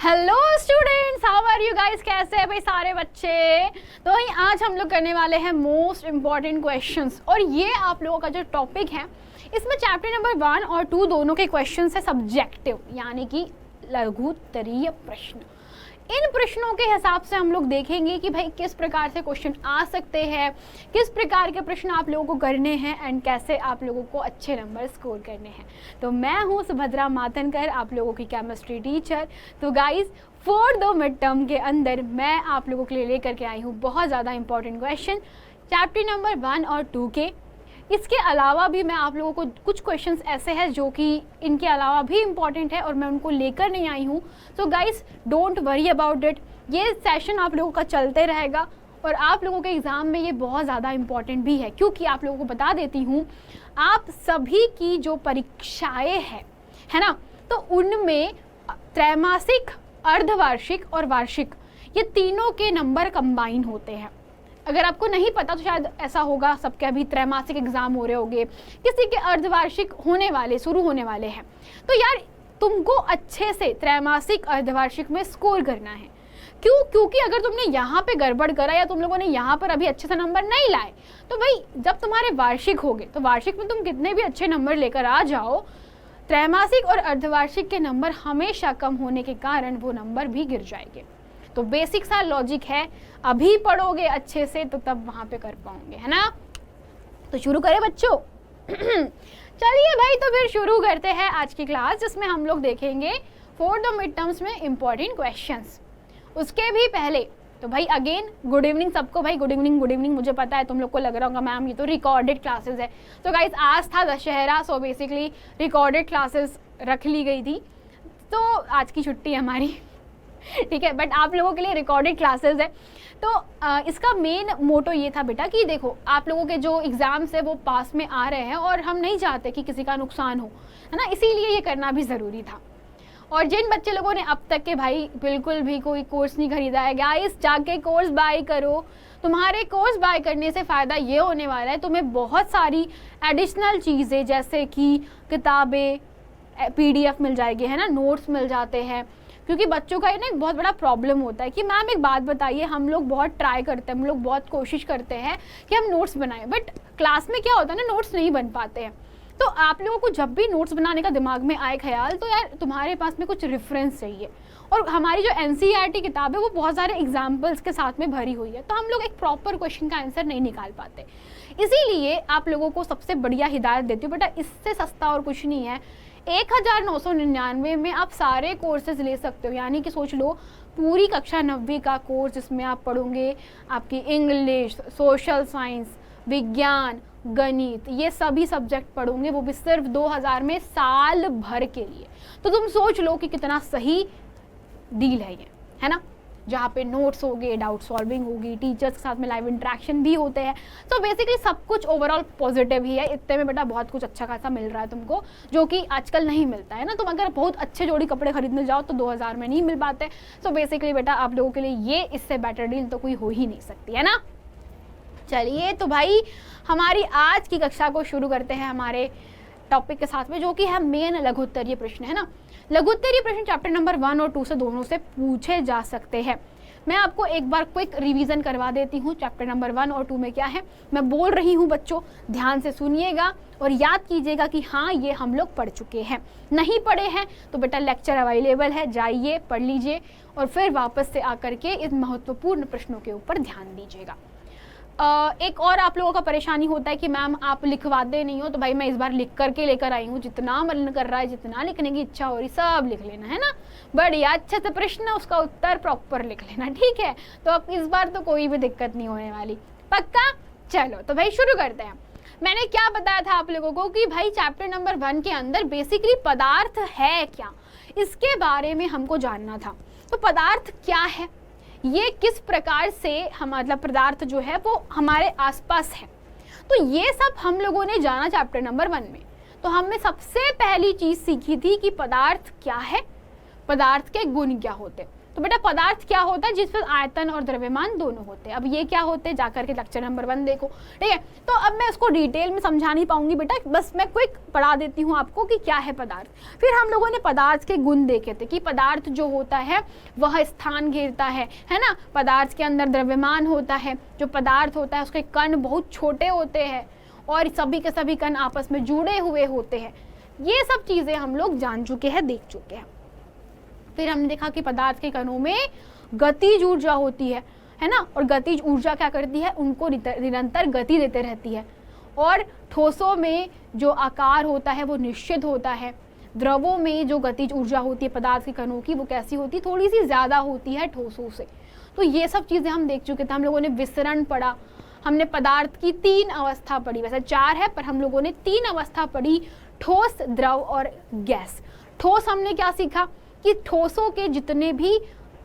Hello students, how are you guys? कैसे हैं भाई सारे बच्चे? तो भाई आज हम लोग करने वाले हैं मोस्ट इम्पॉर्टेंट क्वेश्चंस, और ये आप लोगों का जो टॉपिक है इसमें चैप्टर नंबर 1 और 2 दोनों के क्वेश्चंस है सब्जेक्टिव, यानी कि लघुत्तरीय प्रश्न। इन प्रश्नों के हिसाब से हम लोग देखेंगे कि भाई किस प्रकार से क्वेश्चन आ सकते हैं, किस प्रकार के प्रश्न आप लोगों को करने हैं एंड कैसे आप लोगों को अच्छे नंबर स्कोर करने हैं। तो मैं हूँ सुभद्रा मातनकर, आप लोगों की केमिस्ट्री टीचर। तो गाइज फोर्थ मिड टर्म के अंदर मैं आप लोगों के लिए लेकर के आई हूँ बहुत ज़्यादा इंपॉर्टेंट क्वेश्चन चैप्टर नंबर 1 और 2 के। इसके अलावा भी मैं आप लोगों को कुछ क्वेश्चंस ऐसे हैं जो कि इनके अलावा भी इम्पॉर्टेंट है और मैं उनको लेकर नहीं आई हूँ। So guys don't worry about it, ये सेशन आप लोगों का चलते रहेगा और आप लोगों के एग्ज़ाम में ये बहुत ज़्यादा इम्पॉर्टेंट भी है, क्योंकि आप लोगों को बता देती हूँ आप सभी की जो परीक्षाएँ है ना, तो उनमें त्रैमासिक, अर्धवार्षिक और वार्षिक ये तीनों के नंबर कंबाइन होते हैं। अगर आपको नहीं पता तो शायद ऐसा होगा, सबके अभी त्रैमासिक एग्जाम हो रहे होंगे, किसी के अर्धवार्षिक होने वाले, शुरू होने वाले हैं। तो यार तुमको अच्छे से त्रैमासिक अर्धवार्षिक में स्कोर करना है। क्योंकि अगर तुमने यहाँ पे गड़बड़ करा या तुम लोगों ने यहाँ पर अभी अच्छे से नंबर नहीं लाए, तो भाई जब तुम्हारे वार्षिक होंगे तो वार्षिक में तुम कितने भी अच्छे नंबर लेकर आ जाओ, त्रैमासिक और अर्धवार्षिक के नंबर हमेशा कम होने के कारण वो नंबर भी गिर जाएंगे। तो बेसिक सा लॉजिक है, अभी पढ़ोगे अच्छे से तो तब वहां पे कर पाओगे, है ना। तो शुरू करें बच्चों। चलिए भाई, तो फिर शुरू करते हैं आज की क्लास, जिसमें हम लोग देखेंगे फोर्थ मिड टर्म्स में इंपॉर्टेंट क्वेश्चंस। उसके भी पहले तो भाई अगेन गुड इवनिंग सबको। भाई गुड इवनिंग, गुड इवनिंग। मुझे पता है तुम लोग को लग रहा होगा मैम ये तो रिकॉर्डेड क्लासेस है। तो गाइस आज था Dussehra, so basically recorded classes रख ली गई थी, तो आज की छुट्टी है हमारी, ठीक है। बट आप लोगों के लिए रिकॉर्डेड क्लासेस है। तो इसका मेन मोटो ये था बेटा कि देखो आप लोगों के जो एग्ज़ाम्स है वो पास में आ रहे हैं और हम नहीं चाहते कि किसी का नुकसान हो, है ना, इसीलिए ये करना भी ज़रूरी था। और जिन बच्चे लोगों ने अब तक के भाई बिल्कुल भी कोई कोर्स नहीं खरीदा है, गाइस जाके कोर्स बाय करो। तुम्हारे कोर्स बाय करने से फ़ायदा ये होने वाला है, तुम्हें बहुत सारी एडिशनल चीज़ें जैसे कि किताबें, PDF मिल जाएगी, है ना, नोट्स मिल जाते हैं। क्योंकि बच्चों का ये ना एक बहुत बड़ा प्रॉब्लम होता है कि मैम एक बात बताइए, हम लोग बहुत ट्राई करते हैं, हम लोग बहुत कोशिश करते हैं कि हम नोट्स बनाएं, बट क्लास में क्या होता है ना, नोट्स नहीं बन पाते हैं। तो आप लोगों को जब भी नोट्स बनाने का दिमाग में आए ख्याल, तो यार तुम्हारे पास में कुछ रेफरेंस चाहिए। और हमारी जो NCERT किताब है वो बहुत सारे एग्जाम्पल्स के साथ में भरी हुई है, तो हम लोग एक प्रॉपर क्वेश्चन का आंसर नहीं निकाल पाते। इसीलिए आप लोगों को सबसे बढ़िया हिदायत देती हूँ बेटा, इससे सस्ता और कुछ नहीं है। 1999 में आप सारे कोर्सेज ले सकते हो, यानी कि सोच लो पूरी कक्षा 9वीं का कोर्स जिसमें आप पढ़ोगे आपकी इंग्लिश, सोशल साइंस, विज्ञान, गणित, ये सभी सब्जेक्ट पढ़ोगे, वो भी सिर्फ 2000 में साल भर के लिए। तो तुम सोच लो कि कितना सही डील है ये, है ना, जहाँ पे नोट्स होंगे, डाउट सॉल्विंग होगी, टीचर्स के साथ में लाइव इंटरेक्शन भी होते हैं। तो बेसिकली सब कुछ ओवरऑल पॉजिटिव ही है। इतने में बेटा बहुत कुछ अच्छा खासा मिल रहा है तुमको, जो कि आजकल नहीं मिलता है ना। तुम अगर बहुत अच्छे जोड़ी कपड़े खरीदने जाओ तो 2000 में नहीं मिल पाते। सो बेसिकली बेटा आप लोगों के लिए ये इससे बेटर डील तो कोई हो ही नहीं सकती, है ना। चलिए तो भाई हमारी आज की कक्षा को शुरू करते हैं हमारे टॉपिक के साथ में, जो कि है मेन लघुत्तरीय प्रश्न, है ना। लघुत्तरीय प्रश्न चैप्टर नंबर 1 और 2 से दोनों से पूछे जा सकते हैं। मैं आपको एक बार क्विक रिवीजन करवा देती हूँ चैप्टर नंबर 1 और 2 में क्या है। मैं बोल रही हूँ बच्चों, ध्यान से सुनिएगा और याद कीजिएगा कि हाँ ये हम लोग पढ़ चुके हैं। नहीं पढ़े हैं तो बेटा लेक्चर अवेलेबल है, जाइए पढ़ लीजिए और फिर वापस से आकर के इन महत्वपूर्ण प्रश्नों के ऊपर ध्यान दीजिएगा। एक और आप लोगों का परेशानी होता है कि मैम आप लिखवाते नहीं हो, तो भाई मैं इस बार लिख करके लेकर आई हूँ, जितना मन कर रहा है, जितना लिखने की इच्छा हो रही सब लिख लेना, है ना। बढ़िया, अच्छे से प्रश्न उसका उत्तर प्रॉपर लिख लेना, ठीक है। तो अब इस बार तो कोई भी दिक्कत नहीं होने वाली, पक्का। चलो तो भाई शुरू करते हैं। मैंने क्या बताया था आप लोगों को कि भाई चैप्टर नंबर 1 के अंदर बेसिकली पदार्थ है क्या, इसके बारे में हमको जानना था। तो पदार्थ क्या है, ये किस प्रकार से हम मतलब पदार्थ जो है वो हमारे आसपास है, तो ये सब हम लोगों ने जाना चैप्टर नंबर 1 में। तो हमने सबसे पहली चीज़ सीखी थी कि पदार्थ क्या है, पदार्थ के गुण क्या होते। तो बेटा पदार्थ क्या होता है, जिसमें आयतन और द्रव्यमान दोनों होते हैं। अब ये क्या होते हैं, जाकर के लेक्चर नंबर 1 देखो, ठीक है। तो अब मैं इसको डिटेल में समझा नहीं पाऊंगी बेटा, बस मैं क्विक पढ़ा देती हूँ आपको कि क्या है पदार्थ। फिर हम लोगों ने पदार्थ के गुण देखे थे कि पदार्थ जो होता है वह स्थान घेरता है ना। पदार्थ के अंदर द्रव्यमान होता है, जो पदार्थ होता है उसके कण बहुत छोटे होते हैं और सभी के सभी कण आपस में जुड़े हुए होते हैं। ये सब चीजें हम लोग जान चुके हैं, देख चुके हैं। फिर हमने देखा कि पदार्थ के कणों में गतिज ऊर्जा होती है ना, और गतिज ऊर्जा क्या करती है, उनको निरंतर गति देते रहती है। और ठोसों में जो आकार होता है वो निश्चित होता है। द्रवों में जो गतिज ऊर्जा होती है पदार्थ के कणों की, वो कैसी होती है, थोड़ी सी ज़्यादा होती है ठोसों से। तो ये सब चीज़ें हम देख चुके थे। हम लोगों ने विसरण पढ़ा, हमने पदार्थ की 3 अवस्था पढ़ी, वैसे 4 है पर हम लोगों ने 3 अवस्था पढ़ी, ठोस, द्रव और गैस। ठोस हमने क्या सीखा कि ठोसों के जितने भी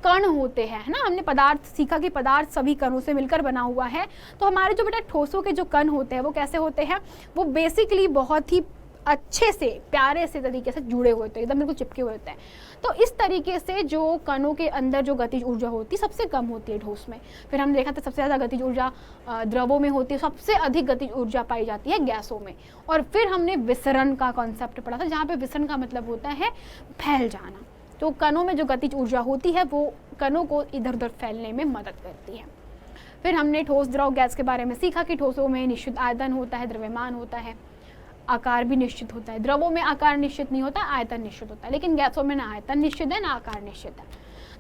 कण होते हैं, है ना, हमने पदार्थ सीखा कि पदार्थ सभी कणों से मिलकर बना हुआ है। तो हमारे जो बेटा ठोसों के जो कण होते हैं वो कैसे होते हैं, वो बेसिकली बहुत ही अच्छे से प्यारे से तरीके से जुड़े हुए होते हैं, एकदम बिल्कुल चिपके हुए होते हैं। तो इस तरीके से जो कणों के अंदर जो गतिज ऊर्जा होती है सबसे कम होती है ठोस में। फिर हमने देखा था सबसे ज़्यादा गतिज ऊर्जा द्रवों में होती है, सबसे अधिक गतिज ऊर्जा पाई जाती है गैसों में। और फिर हमने विसरण का कॉन्सेप्ट पढ़ा था, जहाँ पे विसरण का मतलब होता है फैल जाना। तो कणों में जो गतिज ऊर्जा होती है वो कणों को इधर उधर फैलने में मदद करती है। फिर हमने ठोस, द्रव, गैस के बारे में सीखा कि ठोसों में निश्चित आयतन होता है, द्रव्यमान होता है, आकार भी निश्चित होता है। द्रवों में आकार निश्चित नहीं होता, आयतन निश्चित होता है, लेकिन गैसों में ना आयतन निश्चित है ना आकार निश्चित है।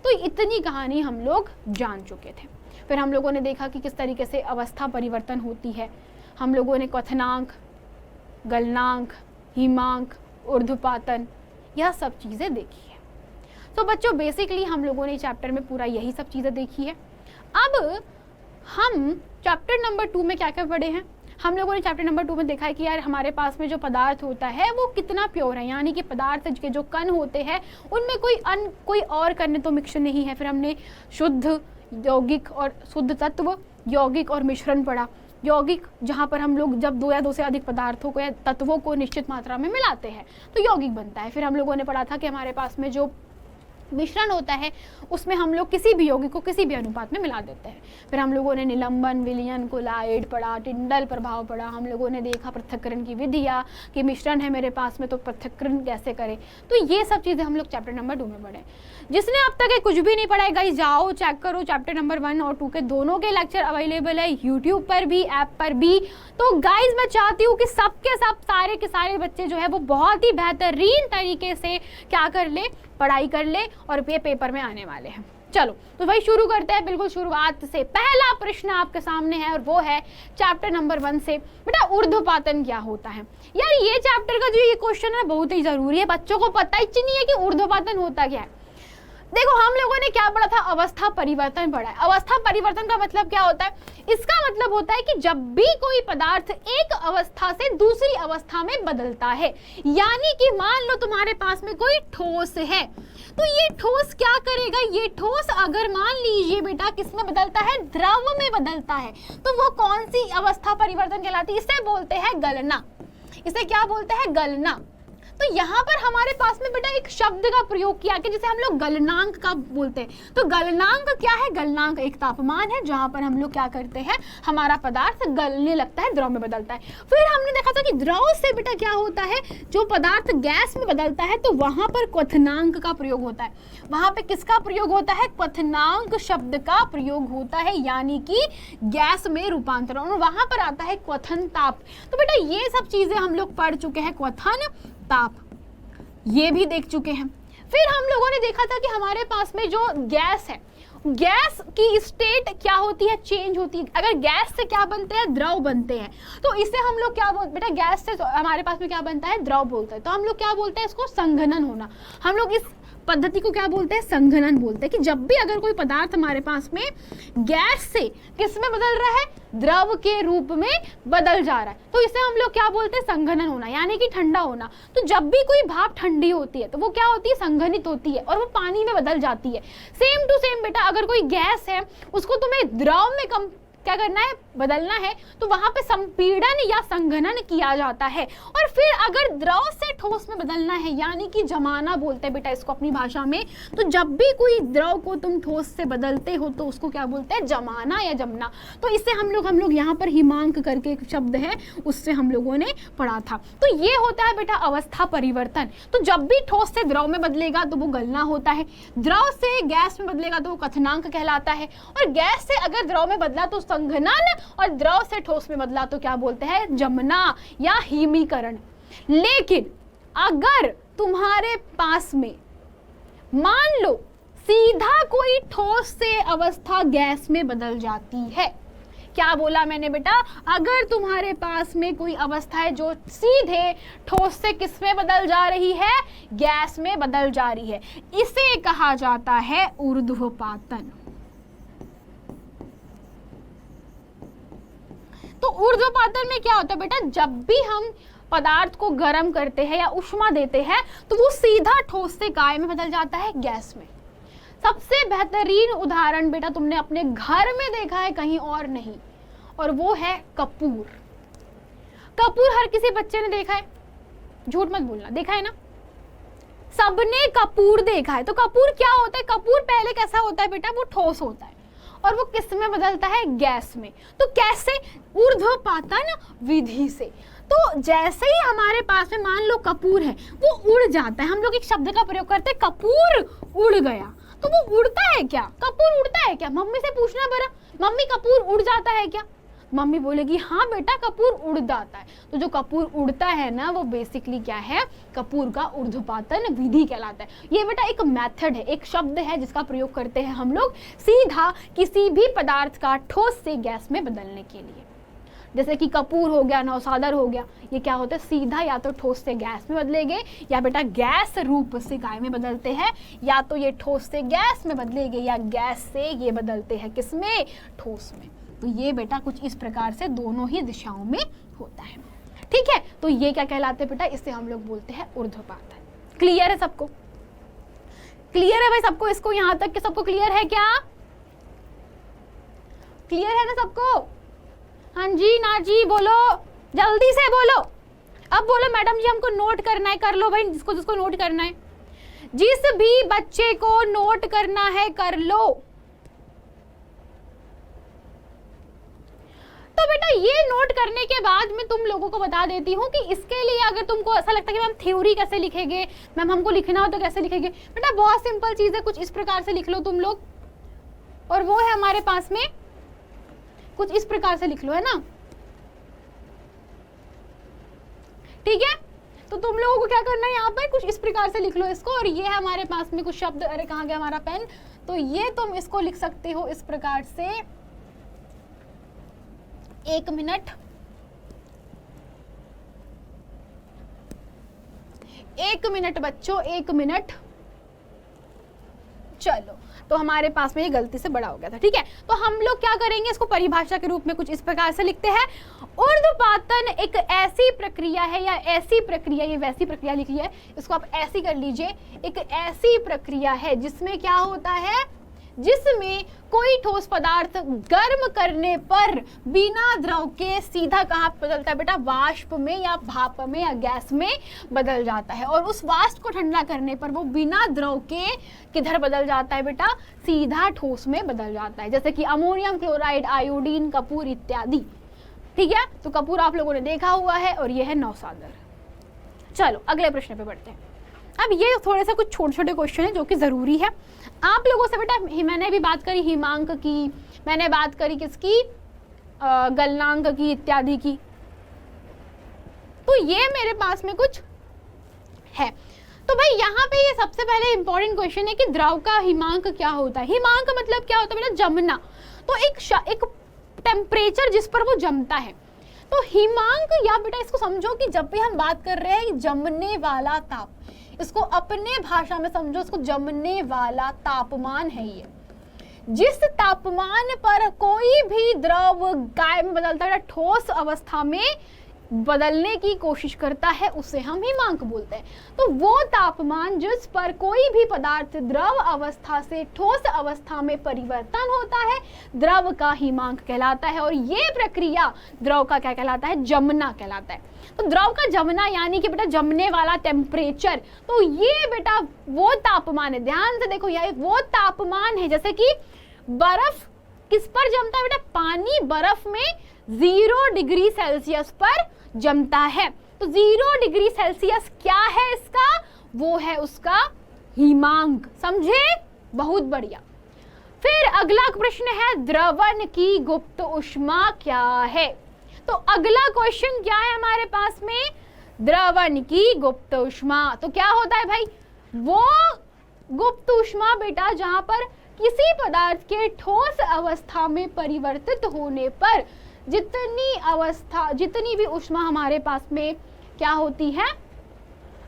तो इतनी कहानी हम लोग जान चुके थे। फिर हम लोगों ने देखा कि किस तरीके से अवस्था परिवर्तन होती है। हम लोगों ने क्वथनांक, गलनांक, हिमांक, ऊर्ध्वपातन, यह सब चीज़ें देखी है। तो बच्चों बेसिकली हम लोगों ने चैप्टर में पूरा यही सब चीज़ें देखी है। अब हम चैप्टर नंबर 2 में क्या क्या पढ़े हैं, हम लोगों ने चैप्टर नंबर 2 में देखा है कि यार हमारे पास में जो पदार्थ होता है वो कितना प्योर है, यानी कि पदार्थ के जो कण होते हैं उनमें कोई और कण तो मिक्स नहीं है। फिर हमने शुद्ध, यौगिक और शुद्ध तत्व, यौगिक और मिश्रण पढ़ा। यौगिक जहाँ पर हम लोग जब 2 या 2 से अधिक पदार्थों को या तत्वों को निश्चित मात्रा में मिलाते हैं तो यौगिक बनता है। फिर हम लोगों ने पढ़ा था कि हमारे पास में जो मिश्रण होता है उसमें हम लोग किसी भी यौगिक को किसी भी अनुपात में मिला देते हैं। फिर हम लोगों ने निलंबन, विलयन, कोलाइड पढ़ा, टिंडल प्रभाव पढ़ा। हम लोगों ने देखा पृथक्करण की विधियाँ कि मिश्रण है मेरे पास में तो पृथक्करण कैसे करें। तो ये सब चीज़ें हम लोग चैप्टर नंबर 2 में पढ़े। जिसने अब तक कुछ भी नहीं पढ़ा है गाइस, जाओ चेक करो, चैप्टर नंबर 1 और 2 के दोनों के लेक्चर अवेलेबल है यूट्यूब पर भी, ऐप पर भी। तो गाइस मैं चाहती हूँ कि सबके सब सारे के सारे बच्चे जो है वो बहुत ही बेहतरीन तरीके से क्या कर ले, पढ़ाई कर ले, और ये पेपर में आने वाले हैं। चलो तो भाई शुरू करते हैं बिल्कुल शुरुआत से। पहला प्रश्न आपके सामने है और वो है चैप्टर नंबर 1 से, बेटा ऊर्ध्वपातन क्या होता है। यार ये चैप्टर का जो ये क्वेश्चन है बहुत ही जरूरी है, बच्चों को पता ही नहीं है कि ऊर्ध्वपातन होता क्या है। देखो हम लोगों ने क्या पढ़ा था, अवस्था परिवर्तन पढ़ा है। अवस्था परिवर्तन का मतलब क्या होता है, इसका मतलब होता है कि जब भी कोई पदार्थ एक अवस्था से दूसरी अवस्था में बदलता है, यानी कि मान लो तुम्हारे पास में कोई ठोस है तो ये ठोस क्या करेगा, ये ठोस अगर मान लीजिए बेटा किस में बदलता है, द्रव में बदलता है, तो वो कौन सी अवस्था परिवर्तन कहलाती है, इसे बोलते हैं गलना। इसे क्या बोलते हैं, गलना। तो यहाँ पर हमारे पास में बेटा एक शब्द का प्रयोग किया कि जिसे हम लोग गलनांक का बोलते हैं। तो गलनांक क्या है, गलनांक एक तापमान है जहाँ पर हम लोग क्या करते हैं, हमारा पदार्थ गलने लगता है, द्रव में बदलता है। फिर हमने देखा था कि द्रव से बेटा क्या होता है, जो पदार्थ गैस में बदलता है तो वहाँ पर क्वथनांक का प्रयोग होता है। वहाँ पे किसका प्रयोग होता है, क्वथनांक शब्द का प्रयोग होता है, यानी कि गैस में रूपांतरण, और वहाँ पर आता है क्वथन ताप। तो बेटा ये सब चीजें हम लोग पढ़ चुके हैं, क्वथन ताप ये भी देख चुके हैं। फिर हम लोगों ने देखा था कि हमारे पास में जो गैस है, गैस की स्टेट क्या होती है, चेंज होती है। अगर गैस से क्या बनते हैं, द्रव बनते हैं, तो इसे हम लोग क्या बोलते, बेटा गैस से हमारे पास में क्या बनता है, द्रव बोलते हैं। तो हम लोग क्या बोलते हैं इसको, संघनन होना। हम लोग इस पद्धति को क्या बोलते हैं, संघनन बोलते हैं। कि जब भी अगर कोई पदार्थ हमारे पास में गैस से किस में बदल रहा है, द्रव के रूप में बदल जा रहा है, तो इसे हम लोग क्या बोलते हैं, संघनन होना, यानी कि ठंडा होना। तो जब भी कोई भाप ठंडी होती है तो वो क्या होती है, संघनित होती है और वो पानी में बदल जाती है। सेम टू सेम बेटा अगर कोई गैस है उसको तुम्हें द्रव में क्या करना है, बदलना है, तो वहां पे संपीड़न या संघनन किया जाता है। और फिर अगर द्रव से ठोस में बदलना है, यानी कि जमाना बोलते हैं बेटा इसको अपनी भाषा में, तो जब भी कोई द्रव को तुम ठोस से बदलते हो तो उसको क्या बोलते हैं, जमाना या जमना। तो इससे हम लोग यहाँ पर हिमांक करके एक शब्द है, उससे हम लोगों ने पढ़ा था। तो ये होता है बेटा अवस्था परिवर्तन। तो जब भी ठोस से द्रव में बदलेगा तो वो गलना होता है, द्रव से गैस में बदलेगा तो वो क्वथनांक कहलाता है, और गैस से अगर द्रव में बदला तो संघनन, और द्रव से ठोस में बदला तो क्या बोलते हैं, जमना या हिमीकरण। लेकिन अगर तुम्हारे पास में मान लो सीधा कोई ठोस से अवस्था गैस में बदल जाती है, क्या बोला मैंने बेटा, अगर तुम्हारे पास में कोई अवस्था है जो सीधे ठोस से किस में बदल जा रही है, गैस में बदल जा रही है, इसे कहा जाता है ऊर्ध्वपातन। तो ऊर्ध्वपातन में क्या होता है बेटा, जब भी हम पदार्थ को गर्म करते हैं या उष्मा देते हैं तो वो सीधा ठोस से काय में बदल जाता है, गैस में। सबसे बेहतरीन उदाहरण बेटा तुमने अपने घर में देखा है, कहीं और नहीं, और वो है कपूर। कपूर हर किसी बच्चे ने देखा है, झूठ मत बोलना, देखा है ना, सबने कपूर देखा है। तो कपूर क्या होता है, कपूर पहले कैसा होता है बेटा, वो ठोस होता है, और वो किस में बदलता है, गैस में। तो कैसे, ऊर्ध्वपातन विधि से। तो जैसे ही हमारे पास में मान लो कपूर है, वो उड़ जाता है, हम लोग एक शब्द का प्रयोग करते हैं, कपूर उड़ गया। तो वो उड़ता है क्या, कपूर उड़ता है क्या, मम्मी से पूछना बरा, मम्मी कपूर उड़ जाता है क्या, मम्मी बोलेगी हाँ बेटा कपूर उड़ जाता है। तो जो कपूर उड़ता है ना, वो बेसिकली क्या है, कपूर का ऊर्ध्वपातन विधि कहलाता है। ये बेटा एक मेथड है, एक शब्द है जिसका प्रयोग करते हैं हम लोग सीधा किसी भी पदार्थ का ठोस से गैस में बदलने के लिए। जैसे कि कपूर हो गया, नौसादर हो गया, ये क्या होता है, सीधा या तो ठोस से गैस में बदलेंगे, या बेटा गैस रूप से काय में बदलते हैं, या तो ये ठोस से गैस में बदलेंगे, या गैस से ये बदलते हैं किसमें, ठोस में। तो ये बेटा कुछ इस प्रकार से दोनों ही दिशाओं में होता है, ठीक है। तो ये क्या कहलाते हैं बेटा, इससे हम लोग बोलते हैं ऊर्ध्वपातन। क्लियर है सबको, क्लियर है भाई सबको, इसको यहां तक के सबको क्लियर है क्या, क्लियर है ना सबको, हाँ जी ना जी, बोलो जल्दी से बोलो, अब बोलो मैडम जी हमको नोट करना है, कर लो भाई, जिसको जिसको नोट करना है, जिस भी बच्चे को नोट करना है कर लो। तो बेटा ये नोट करने के बाद मैं तुम लोगों को बता देती हूँ कि इसके लिए अगर तुमको ऐसा लगता है कि मैम थ्योरी कैसे लिखेंगे, मैम हमको लिखना हो तो कैसे लिखेंगे, बेटा बहुत सिंपल चीज है, कुछ इस प्रकार से लिख लो तुम लोग, और वो है हमारे पास में, कुछ इस प्रकार से लिख लो, है ना, ठीक है। तो तुम लोगों को क्या करना है, यहाँ पर कुछ इस प्रकार से लिख लो इसको, और ये है हमारे पास में कुछ शब्द, अरे कहाँ गया हमारा पेन, तो ये तुम इसको लिख सकते हो इस प्रकार से, 1 मिनट, 1 मिनट बच्चों, 1 मिनट, चलो। तो हमारे पास में ये गलती से बड़ा हो गया था, ठीक है। तो हम लोग क्या करेंगे, इसको परिभाषा के रूप में कुछ इस प्रकार से लिखते हैं, ऊर्ध्वपातन एक ऐसी प्रक्रिया है, या ऐसी प्रक्रिया, ये वैसी प्रक्रिया लिखी है, इसको आप ऐसी कर लीजिए, एक ऐसी प्रक्रिया है जिसमें क्या होता है, जिसमें कोई ठोस पदार्थ गर्म करने पर बिना द्रव के सीधा कहाँ बदलता है बेटा, वाष्प में या भाप में या गैस में बदल जाता है, और उस वाष्प को ठंडा करने पर वो बिना द्रव के किधर बदल जाता है बेटा, सीधा ठोस में बदल जाता है, जैसे कि अमोनियम क्लोराइड, आयोडीन, कपूर इत्यादि, ठीक है। तो कपूर आप लोगों ने देखा हुआ है, और ये है नौसादर। चलो अगले प्रश्न पे बढ़ते हैं। अब ये थोड़े से कुछ छोटे छोटे क्वेश्चन है जो कि जरूरी है आप लोगों से बेटा। मैंने भी बात करी हिमांक की, मैंने बात करी किसकी, गलनांक की इत्यादि की। तो ये मेरे पास में कुछ है। तो भाई यहाँ पे ये सबसे पहले इंपॉर्टेंट क्वेश्चन है कि द्रव का हिमांक क्या होता है। हिमांक मतलब क्या होता है बेटा, जमना। तो एक टेम्परेचर जिस पर वो जमता है। तो हिमांक, या बेटा इसको समझो कि जब भी हम बात कर रहे हैं जमने वाला ताप, इसको अपने भाषा में समझो, इसको जमने वाला तापमान है ये। जिस तापमान पर कोई भी द्रव काय में बदलता है, ठोस अवस्था में बदलने की कोशिश करता है उसे हम हिमांक बोलते हैं। तो वो तापमान जिस पर कोई भी पदार्थ द्रव अवस्था से ठोस अवस्था में परिवर्तन होता है, द्रव का हिमांक कहलाता है। और ये प्रक्रिया द्रव का क्या कहलाता है? जमना कहलाता है। तो द्रव का जमना यानी कि बेटा जमने वाला टेम्परेचर, तो ये बेटा वो तापमान है, ध्यान से देखो, यह वो तापमान है जैसे कि बर्फ किस पर जमता है बेटा? पानी बर्फ में 0 डिग्री सेल्सियस पर जमता है। तो 0 डिग्री सेल्सियस क्या है इसका? वो है उसका हिमांक। समझे? बहुत बढ़िया। फिर अगला प्रश्न है द्रवण की गुप्त ऊष्मा क्या है? तो अगला क्वेश्चन क्या है हमारे पास में? द्रवण की गुप्त ऊष्मा। तो क्या होता है भाई? वो गुप्त ऊष्मा बेटा जहां पर किसी पदार्थ के ठोस अवस्था में परिवर्तित होने पर जितनी भी ऊष्मा हमारे पास में क्या होती है?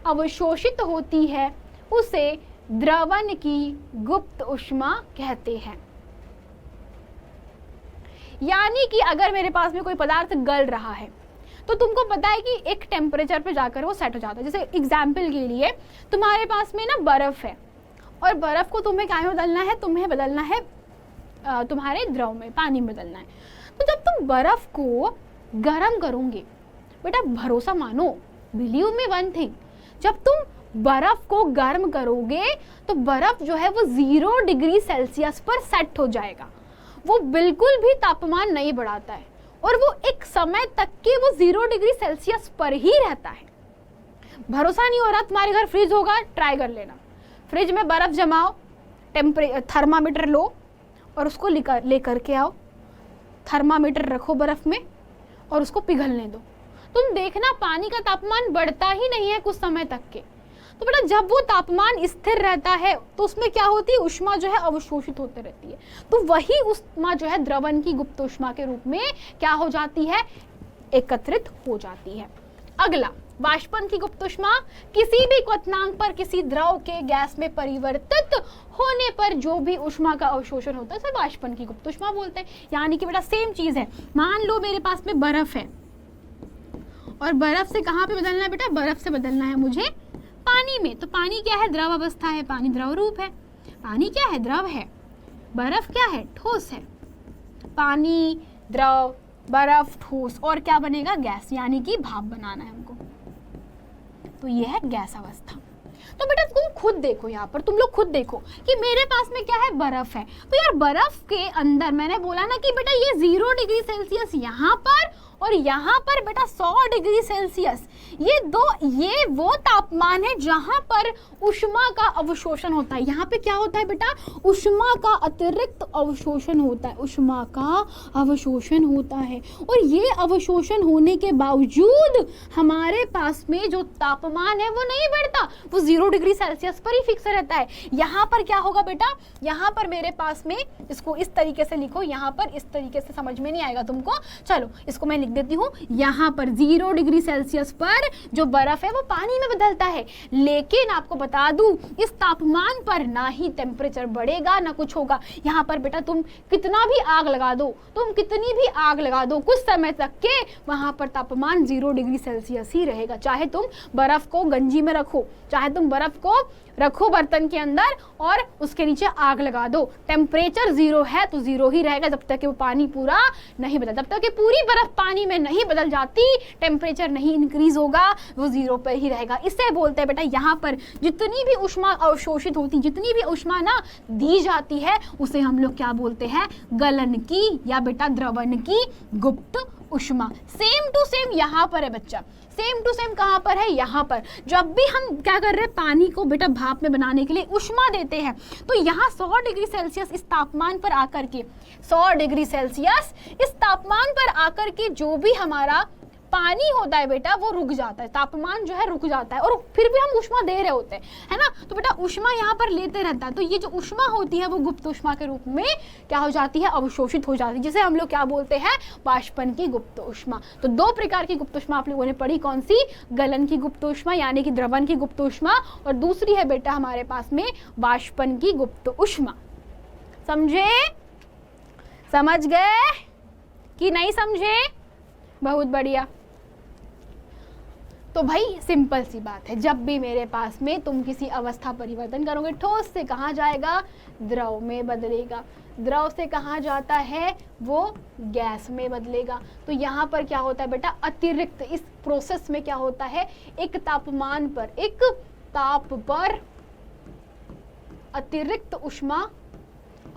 अवशोषित होती है, उसे द्रवण की गुप्त ऊष्मा कहते हैं। यानी कि अगर मेरे पास में कोई पदार्थ गल रहा है तो तुमको पता है कि एक टेम्परेचर पे जाकर वो सेट हो जाता है। जैसे एग्जाम्पल के लिए तुम्हारे पास में ना बर्फ है और बर्फ को तुम्हें क्या में बदलना है? तुम्हें बदलना है तुम्हारे द्रव में, पानी में बदलना है। तो जब तुम बर्फ को गर्म करोगे बेटा, भरोसा मानो, बिलीव मी वन थिंग, जब तुम बर्फ को गर्म करोगे तो बर्फ जो है वो 0 डिग्री सेल्सियस पर सेट हो जाएगा। वो बिल्कुल भी तापमान नहीं बढ़ाता है और वो एक समय तक के वो 0 डिग्री सेल्सियस पर ही रहता है। भरोसा नहीं हो रहा? तुम्हारे घर फ्रिज होगा, ट्राई कर लेना। फ्रिज में बर्फ जमाओ, थर्मामीटर लो और उसको लेकर के आओ, थर्मामीटर रखो बर्फ में और उसको पिघलने दो। तुम देखना पानी का तापमान बढ़ता ही नहीं है कुछ समय तक के। तो बेटा जब वो तापमान स्थिर रहता है तो उसमें क्या होती है? ऊष्मा जो है अवशोषित होते रहती है। तो वही ऊष्मा जो है द्रवण की गुप्त ऊष्मा के रूप में क्या हो जाती है? एकत्रित हो जाती है। अगला वाष्पन की गुप्त ऊष्मा, किसी भी क्वथनांक पर किसी द्रव के गैस में परिवर्तित होने पर जो भी ऊष्मा का अवशोषण होता है उसे वाष्पन की गुप्त ऊष्मा बोलते हैं। यानी कि बेटा सेम चीज है। मान लो मेरे पास में बर्फ है और बर्फ से कहाँ पे बदलना है बेटा? बर्फ से बदलना है मुझे पानी में। तो पानी क्या है? द्रव अवस्था है, पानी द्रव रूप है। पानी क्या है? द्रव है। बर्फ क्या है? ठोस है। पानी, द्रव, बर्फ, ठोस और क्या बनेगा? गैस, यानी कि भाप बनाना है हमको। तो ये है गैस अवस्था। तो बेटा तुम खुद देखो, यहाँ पर तुम लोग खुद देखो कि मेरे पास में क्या है? बर्फ है। तो यार बर्फ के अंदर मैंने बोला ना कि बेटा ये 0 डिग्री सेल्सियस यहाँ पर और यहाँ पर बेटा 100 डिग्री सेल्सियस, ये वो तापमान है जहाँ पर ऊष्मा का अवशोषण होता है। यहाँ पे क्या होता है बेटा? ऊष्मा का अतिरिक्त अवशोषण होता है, ऊष्मा का अवशोषण होता है। और ये अवशोषण होने के बावजूद हमारे पास में जो तापमान है वो नहीं बढ़ता, वो 0 डिग्री सेल्सियस पर ही फिक्स रहता है। यहाँ पर क्या होगा बेटा? यहाँ पर मेरे पास में, इसको इस तरीके से लिखो, यहाँ पर इस तरीके से समझ में नहीं आएगा तुमको, चलो इसको मैं लिख देती हूँ। यहाँ पर 0 डिग्री सेल्सियस पर जो बर्फ है वो पानी में बदलता है। लेकिन आपको बता दूं इस तापमान पर ना ही टेम्परेचर बढ़ेगा ना कुछ होगा। यहाँ पर बेटा तुम कितना भी आग लगा दो, तुम कितनी भी आग लगा दो, कुछ समय तक के वहां पर तापमान 0 डिग्री सेल्सियस ही रहेगा। चाहे तुम बर्फ को गंजी में रखो, चाहे तुम बर्फ को रखो बर्तन के अंदर और उसके नीचे आग लगा दो, टेम्परेचर 0 है तो 0 ही रहेगा जब तक कि वो पानी पूरा नहीं बदल, जब तक कि पूरी बर्फ पानी में नहीं बदल जाती, टेम्परेचर नहीं इंक्रीज होगा, वो 0 पर ही रहेगा। इससे बोलते हैं बेटा यहाँ पर जितनी भी ऊष्मा अवशोषित होती, जितनी भी ऊष्मा ना दी जाती है उसे हम लोग क्या बोलते हैं? गलन की या बेटा द्रवण की गुप्त ऊष्मा। सेम टू सेम यहाँ पर है बच्चा, सेम टू सेम कहाँ पर है? यहाँ पर। जब भी हम क्या कर रहे हैं? पानी को बेटा भाप में बनाने के लिए ऊष्मा देते हैं, तो यहाँ 100 डिग्री सेल्सियस इस तापमान पर आकर के 100 डिग्री सेल्सियस इस तापमान पर आकर के जो भी हमारा पानी होता है बेटा वो रुक जाता है, तापमान जो है रुक जाता है और फिर भी हम ऊष्मा दे रहे होते हैं, है ना? तो बेटा ऊष्मा यहाँ पर लेते रहता है। तो ये जो ऊष्मा होती है वो गुप्त ऊष्मा के रूप में क्या हो जाती है? अवशोषित हो जाती है, जिसे हम लोग क्या बोलते हैं? वाष्पन की गुप्त ऊष्मा। तो 2 प्रकार की गुप्त ऊष्मा आप लोगों ने पढ़ी, कौन सी? गलन की गुप्त ऊष्मा यानी कि द्रवण की गुप्त ऊष्मा, और दूसरी है बेटा हमारे पास में वाष्पन की गुप्त ऊष्मा। समझे? समझ गए कि नहीं समझे? बहुत बढ़िया। तो भाई सिंपल सी बात है, जब भी मेरे पास में तुम किसी अवस्था परिवर्तन करोगे, ठोस से कहाँ जाएगा, द्रव में बदलेगा, द्रव से कहाँ जाता है, वो गैस में बदलेगा। तो यहाँ पर क्या होता है बेटा, अतिरिक्त इस प्रोसेस में क्या होता है, एक ताप पर अतिरिक्त ऊष्मा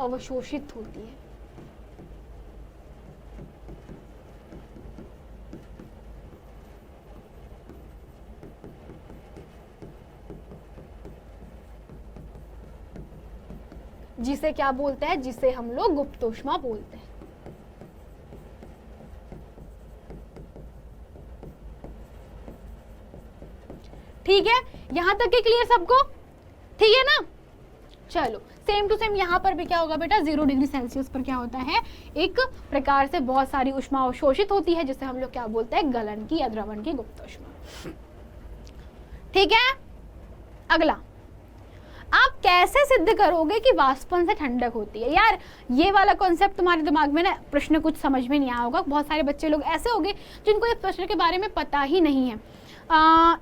अवशोषित होती है। जिसे क्या बोलते हैं, जिसे हम लोग गुप्त ऊष्मा बोलते हैं। ठीक है, यहां तक के क्लियर सबको, ठीक है ना। चलो सेम टू सेम यहाँ पर भी क्या होगा बेटा, 0 डिग्री सेल्सियस पर क्या होता है, एक प्रकार से बहुत सारी ऊष्मा अवशोषित होती है, जिसे हम लोग क्या बोलते हैं, गलन की या द्रवण की गुप्त ऊष्मा। ठीक है, अगला, आप कैसे सिद्ध करोगे कि वाष्पन से ठंडक होती है। यार ये वाला कॉन्सेप्ट तुम्हारे दिमाग में ना, प्रश्न कुछ समझ में नहीं आया होगा, बहुत सारे बच्चे लोग ऐसे होंगे जिनको इस प्रश्न के बारे में पता ही नहीं है।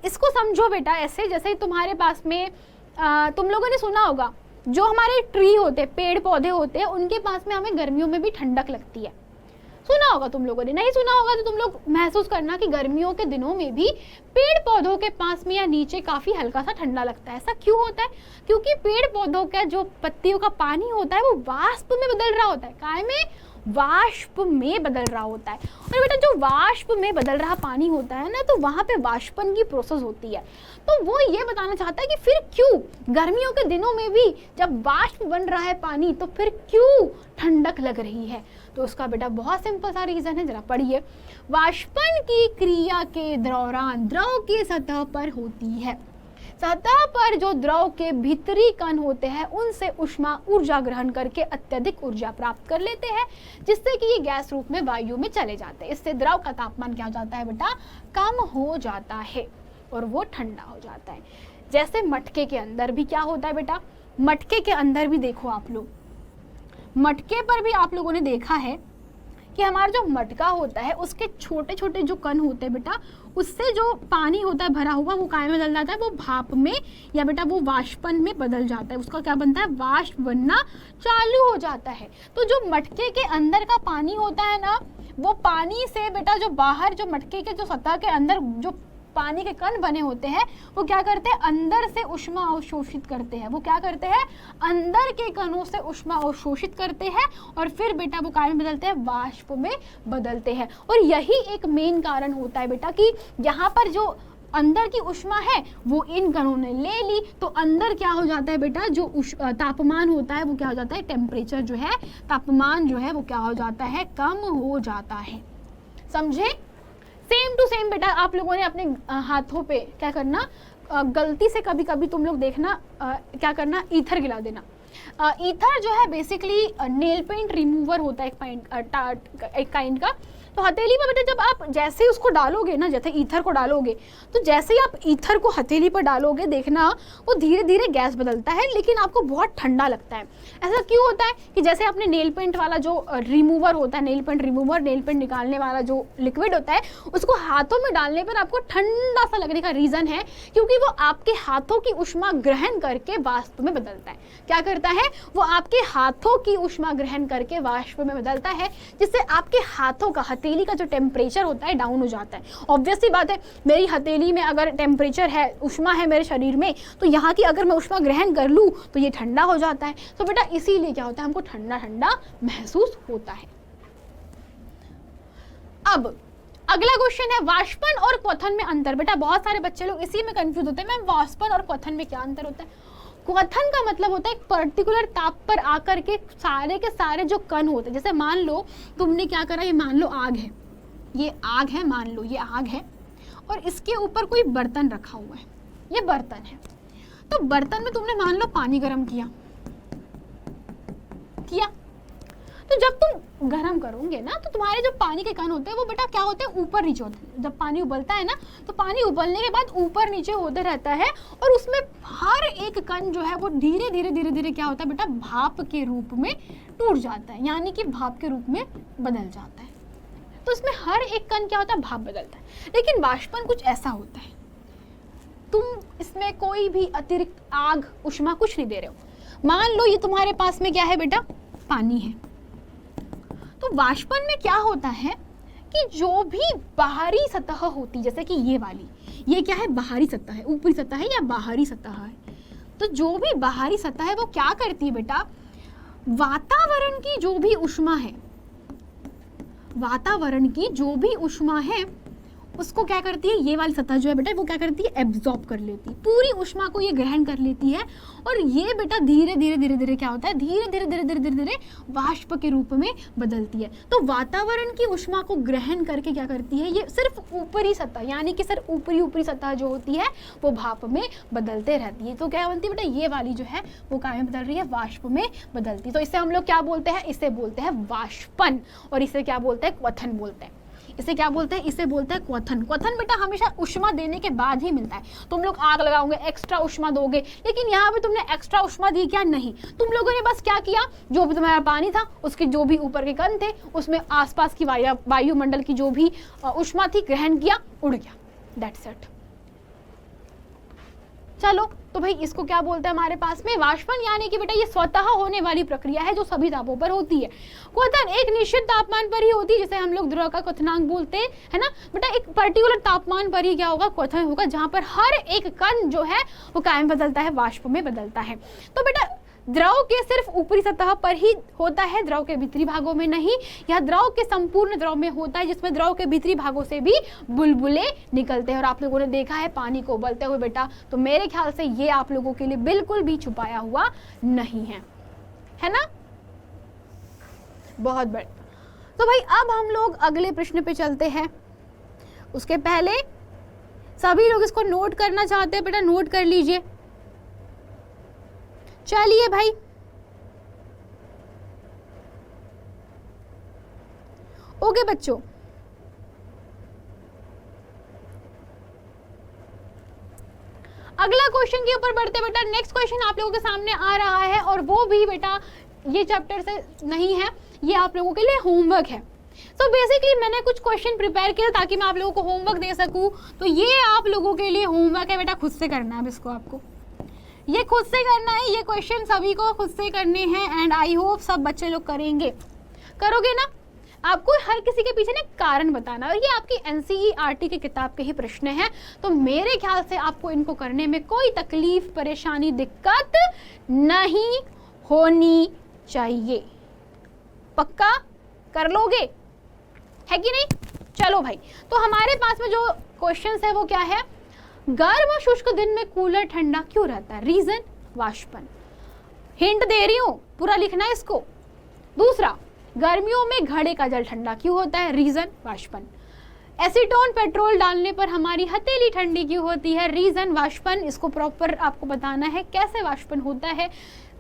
इसको समझो बेटा ऐसे, जैसे तुम्हारे पास में तुम लोगों ने सुना होगा, जो हमारे ट्री होते हैं, पेड़ पौधे होते हैं, उनके पास में हमें गर्मियों में भी ठंडक लगती है। सुना होगा तुम लोगों ने, नहीं सुना होगा तो तुम लोग महसूस करना कि गर्मियों के दिनों में भी पेड़ पौधों के पास में या नीचे काफी हल्का सा ठंडा लगता है। ऐसा क्यों होता है, क्योंकि पेड़ पौधों का जो पत्तियों का पानी होता है वो वाष्प में बदल रहा होता है, काय में, वाष्प में बदल रहा होता है। और बेटा जो वाष्प में बदल रहा पानी होता है ना, तो वहां पे वाष्पन की प्रोसेस होती है। तो वो ये बताना चाहता है कि फिर क्यों गर्मियों के दिनों में भी जब वाष्प बन रहा है पानी, तो फिर क्यों ठंडक लग रही है। तो उसका बेटा बहुत सिंपल सा रीजन है, जरा पढ़िए। वाष्पन की क्रिया के दौरान द्रव की सतह पर होती है, सतह पर जो द्रव के भीतरी कण होते हैं उनसे ऊष्मा ऊर्जा ग्रहण करके अत्यधिक ऊर्जा प्राप्त कर लेते हैं, जिससे कि ये गैस रूप में वायु में चले जाते हैं। इससे द्रव का तापमान क्या हो जाता है बेटा, कम हो जाता है और वो ठंडा हो जाता है। जैसे मटके के अंदर भी क्या होता है बेटा, मटके के अंदर भी देखो आप लोग, मटके पर भी आप लोगों ने देखा है कि हमारा जो मटका होता है उसके छोटे छोटे जो कण होते हैं बेटा, उससे जो पानी होता है भरा हुआ वो काय में बदल जाता है, वो भाप में या बेटा वो वाष्पन में बदल जाता है। उसका क्या बनता है, वाष्प बनना चालू हो जाता है। तो जो मटके के अंदर का पानी होता है ना, वो पानी से बेटा जो बाहर जो मटके के जो सतह के अंदर जो पानी के कण बने होते हैं, वो क्या करते हैं, अंदर से ऊष्मा अवशोषित करते हैं। वो क्या करते हैं, अंदर के कणों से ऊष्मा अवशोषित करते हैं और फिर बेटा वो काय में बदलते हैं, वाष्प में बदलते हैं। और यही एक मेन कारण होता है बेटा कि यहाँ पर जो अंदर की ऊष्मा है वो इन कणों ने ले ली, तो अंदर क्या हो जाता है बेटा, जो तापमान होता है वो क्या हो जाता है, टेम्परेचर जो है, तापमान जो है वो क्या हो जाता है, कम हो जाता है। समझे। सेम टू सेम बेटा आप लोगों ने अपने हाथों पे क्या करना, गलती से कभी कभी तुम लोग देखना क्या करना, ईथर गिला देना। ईथर जो है बेसिकली नेल पेंट रिमूवर होता है एक काइंड का। तो हथेली में बेटा जब आप जैसे ही उसको डालोगे ना, जैसे ईथर को डालोगे, तो जैसे ही आप ईथर को हथेली पर डालोगे देखना वो धीरे धीरे गैस बदलता है, लेकिन आपको बहुत ठंडा लगता है। ऐसा क्यों होता है कि जैसे आपने नेल पेंट वाला जो रिमूवर होता है, nail paint remover, nail paint निकालने वाला जो लिक्विड होता है, उसको हाथों में डालने पर आपको ठंडा सा लगने का रीज़न है क्योंकि वो आपके हाथों की ऊष्मा ग्रहण करके वाष्प में बदलता है। क्या करता है, वो आपके हाथों की ऊष्मा ग्रहण करके वाष्प में बदलता है, जिससे आपके हाथों का, हथेली का जो टेम्परेचर होता है डाउन हो जाता है। ऑब्वियस सी बात है, मेरी हथेली में अगर टेम्परेचर है, ऊष्मा है मेरे शरीर में, तो यहाँ की अगर मैं ऊष्मा ग्रहण कर लूँ तो ये ठंडा हो जाता है। तो बेटा इसीलिए क्या होता है, हमको ठंडा ठंडा महसूस होता है। अब अगला क्वेश्चन है, वाष्पन और क्वथन में अंतर। बेटा बहुत सारे बच्चे लोग इसी में कंफ्यूज होते हैं, मैम वाष्पन और क्वथन में क्या अंतर होता है। क्वथन का मतलब होता है एक पर्टिकुलर ताप पर आकर के के सारे जो कण होते हैं, जैसे मान लो तुमने क्या करा, ये मान लो आग है, ये आग है, मान लो ये आग है और इसके ऊपर कोई बर्तन रखा हुआ है, ये बर्तन है। तो बर्तन में तुमने मान लो पानी गर्म किया, तो जब तुम गर्म करोगे ना, तो तुम्हारे जो पानी के कण होते हैं वो बेटा क्या होते हैं, ऊपर नीचे होते हैं। जब पानी उबलता है ना, तो पानी उबलने के बाद ऊपर नीचे होते रहता है और उसमें हर एक कण जो है वो धीरे धीरे धीरे धीरे क्या होता है बेटा, भाप के रूप में टूट जाता है, यानी कि भाप के रूप में बदल जाता है। तो इसमें हर एक कण क्या होता है, भाप बदलता है। लेकिन वाष्पन कुछ ऐसा होता है, तुम इसमें कोई भी अतिरिक्त आग उष्मा कुछ नहीं दे रहे हो। मान लो ये तुम्हारे पास में क्या है बेटा, पानी है। तो वाष्पन में क्या होता है कि जो भी बाहरी सतह होती, जैसे कि ये वाली, ये क्या है, बाहरी सतह है, ऊपरी सतह है या बाहरी सतह है। तो जो भी बाहरी सतह है वो क्या करती है बेटा, वातावरण की जो भी उष्मा है, वातावरण की जो भी उष्मा है उसको क्या करती है, ये वाली सतह जो है बेटा वो क्या करती है, एब्जॉर्ब कर लेती है, पूरी उष्मा को ये ग्रहण कर लेती है। और ये बेटा धीरे धीरे धीरे धीरे क्या होता है, धीरे धीरे धीरे धीरे धीरे धीरे वाष्प के रूप में बदलती है। तो वातावरण की उष्मा को ग्रहण करके क्या करती है, ये सिर्फ ऊपरी सतह, यानी कि सिर्फ ऊपरी सतह जो होती है वो भाप में बदलते रहती है। तो क्या बनती है बेटा, ये वाली जो है वो क्या में बदल रही है, वाष्प में बदलती है। तो इसे हम लोग क्या बोलते हैं, इसे बोलते हैं वाष्पन, और इसे क्या बोलते हैं, क्वथन बोलते हैं। इसे क्या बोलते हैं, इसे बोलते हैं क्वथन। क्वथन बेटा हमेशा उष्मा देने के बाद ही मिलता है। तुम लोग आग लगाओगे, एक्स्ट्रा उष्मा दोगे, लेकिन यहाँ पे तुमने एक्स्ट्रा उष्मा दी क्या, नहीं। तुम लोगों ने बस क्या किया, जो भी तुम्हारा पानी था उसके जो भी ऊपर के कण थे उसमें आसपास की वायुमंडल की जो भी उष्मा थी ग्रहण किया, उड़ गया, दैट्स इट। चलो तो भाई इसको क्या बोलते हैं हमारे पास में, वाष्पन, यानी कि बेटा ये स्वतः होने वाली प्रक्रिया है जो सभी तापों पर होती है। क्वथन एक निश्चित तापमान पर ही होती है, जैसे हम लोग द्रव का क्वथनांक बोलते हैं, है ना बेटा। एक पर्टिकुलर तापमान पर ही क्या होगा, क्वथन होगा, जहां पर हर एक कण जो है वो कायम बदलता है, वाष्प में बदलता है। तो बेटा द्रव के सिर्फ ऊपरी सतह पर ही होता है, द्रव के भीतरी भागों में नहीं। यह द्रव के संपूर्ण द्रव में होता है, जिसमें द्रव के भीतरी भागों से भी बुलबुले निकलते हैं। और आप लोगों ने देखा है पानी को उबलते हुए बेटा, तो मेरे ख्याल से ये आप लोगों के लिए बिल्कुल भी छुपाया हुआ नहीं है, है ना। बहुत बढ़िया। तो भाई अब हम लोग अगले प्रश्न पे चलते हैं। उसके पहले सभी लोग इसको नोट करना चाहते हैं बेटा, नोट कर लीजिए। चलिए भाई, ओके बच्चों, अगला क्वेश्चन के ऊपर बढ़ते बेटा। नेक्स्ट क्वेश्चन आप लोगों के सामने आ रहा है, और वो भी बेटा ये चैप्टर से नहीं है, ये आप लोगों के लिए होमवर्क है। तो बेसिकली मैंने कुछ क्वेश्चन प्रिपेयर किया ताकि मैं आप लोगों को होमवर्क दे सकूं। तो ये आप लोगों के लिए होमवर्क है बेटा, खुद से करना है। अब इसको आपको ये खुद से करना है, ये क्वेश्चन सभी को खुद से करने हैं, एंड आई होप सब बच्चे लोग करेंगे। करोगे ना। आपको हर किसी के पीछे ना कारण बताना, और ये आपकी NCERT की किताब के ही प्रश्न हैं। तो मेरे ख्याल से आपको इनको करने में कोई तकलीफ, परेशानी, दिक्कत नहीं होनी चाहिए। पक्का कर लोगे, है कि नहीं। चलो भाई, तो हमारे पास में जो क्वेश्चन है वो क्या है, गर्म और शुष्क दिन में कूलर ठंडा क्यों रहता है, रीजन वाष्पन। हिंट दे रही हूं, पूरा लिखना है इसको। दूसरा, गर्मियों में घड़े का जल ठंडा क्यों होता है, रीजन वाष्पन। एसीटोन पेट्रोल डालने पर हमारी हथेली ठंडी क्यों होती है, रीजन वाष्पन। इसको प्रॉपर आपको बताना है कैसे वाष्पन होता है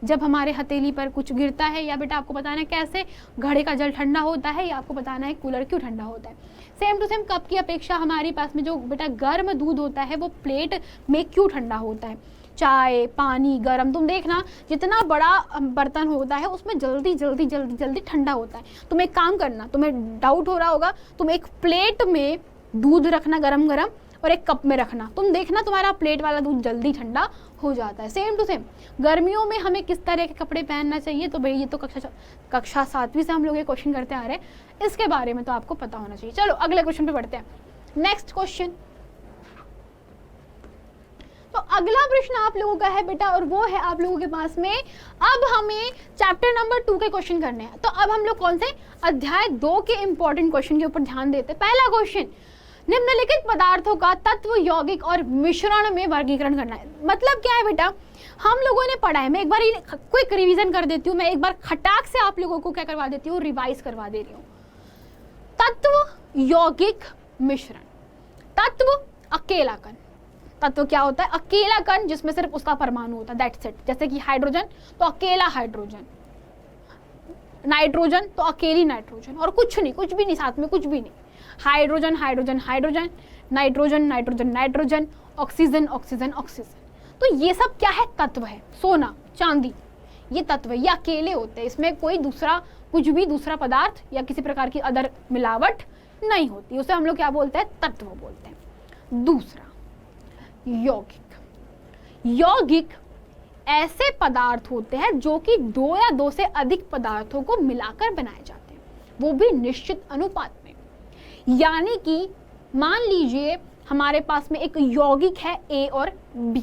जब हमारे हथेली पर कुछ गिरता है, या बेटा आपको बताना है कैसे घड़े का जल ठंडा होता है, या आपको बताना है कूलर क्यों ठंडा होता है। सेम टू सेम कप की अपेक्षा हमारे पास में जो बेटा गर्म दूध होता है वो प्लेट में क्यों ठंडा होता है। चाय, पानी गरम, तुम देखना जितना बड़ा बर्तन होता है उसमें जल्दी जल्दी जल्दी जल्दी ठंडा होता है। तुम एक काम करना, तुम्हें डाउट हो रहा होगा, तुम एक प्लेट में दूध रखना गरम गरम, और एक कप में रखना, तुम देखना तुम्हारा प्लेट वाला दूध जल्दी ठंडा हो जाता है। सेम टू सेम गर्मियों में हमें किस तरह के कपड़े पहनना चाहिए, तो भाई ये तो कक्षा 7वीं से हम लोग ये क्वेश्चन करते आ रहे हैं, इसके बारे में तो आपको पता होना चाहिए। चलो अगले क्वेश्चन पे बढ़ते हैं। नेक्स्ट क्वेश्चन, तो अगला प्रश्न आप लोगों का है बेटा, और वो है आप लोगों के पास में, अब हमें चैप्टर नंबर 2 के क्वेश्चन करने हैं। तो अब हम लोग कौन से अध्याय 2 के इंपॉर्टेंट क्वेश्चन के ऊपर ध्यान देते हैं। पहला क्वेश्चन, निम्नलिखित पदार्थों का तत्व, यौगिक और मिश्रण में वर्गीकरण करना है। मतलब क्या है बेटा, हम लोगों ने पढ़ा है, मैं एक बार क्विक रिवीजन कर देती हूँ, मैं एक बार खटाक से आप लोगों को क्या करवा देती हूँ, रिवाइज करवा दे रही हूँ। तत्व, यौगिक, मिश्रण। तत्व अकेला कण, तत्व क्या होता है, अकेला कण जिसमें सिर्फ उसका परमाणु होता है, दैट्स इट। जैसे कि हाइड्रोजन तो अकेला हाइड्रोजन, नाइट्रोजन तो अकेली नाइट्रोजन, और कुछ नहीं, कुछ भी नहीं साथ में, कुछ भी नहीं। Hydrogen hydrogen hydrogen, nitrogen nitrogen nitrogen, oxygen oxygen oxygen. तो ये सब क्या है, तत्व है। सोना, चांदी, ये तत्व है, ये अकेले होते हैं, इसमें कोई दूसरा कुछ भी दूसरा पदार्थ या किसी प्रकार की अदर मिलावट नहीं होती, उसे हम लोग क्या बोलते हैं, तत्व बोलते हैं। दूसरा, यौगिक। यौगिक ऐसे पदार्थ होते हैं जो कि 2 या 2 से अधिक पदार्थों को मिलाकर बनाए जाते हैं, वो भी निश्चित अनुपात में। यानी कि मान लीजिए हमारे पास में एक यौगिक है A और B,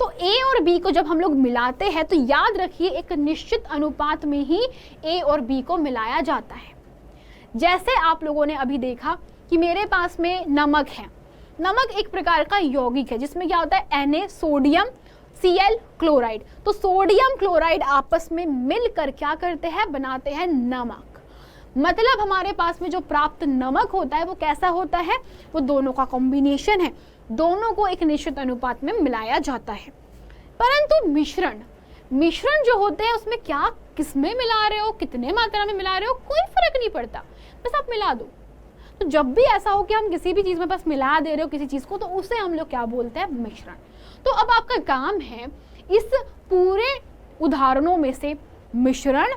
तो A और B को जब हम लोग मिलाते हैं तो याद रखिए एक निश्चित अनुपात में ही A और B को मिलाया जाता है। जैसे आप लोगों ने अभी देखा कि मेरे पास में नमक है। नमक एक प्रकार का यौगिक है जिसमें क्या होता है Na, सोडियम, Cl, क्लोराइड। तो सोडियम क्लोराइड आपस में मिलकर क्या करते हैं, बनाते हैं नमक। मतलब हमारे पास में जो प्राप्त नमक होता है वो कैसा होता है, वो दोनों का कॉम्बिनेशन है, दोनों को एक निश्चित अनुपात में मिलाया जाता है। परंतु मिश्रण जो होते हैं उसमें क्या किसमें मिला रहे हो, कितने मात्रा में मिला रहे हो, कोई फर्क नहीं पड़ता, बस आप मिला दो। तो जब भी ऐसा हो कि हम किसी भी चीज में बस मिला दे रहे हो किसी चीज को, तो उसे हम लोग क्या बोलते हैं, मिश्रण। तो अब आपका काम है इस पूरे उदाहरणों में से मिश्रण,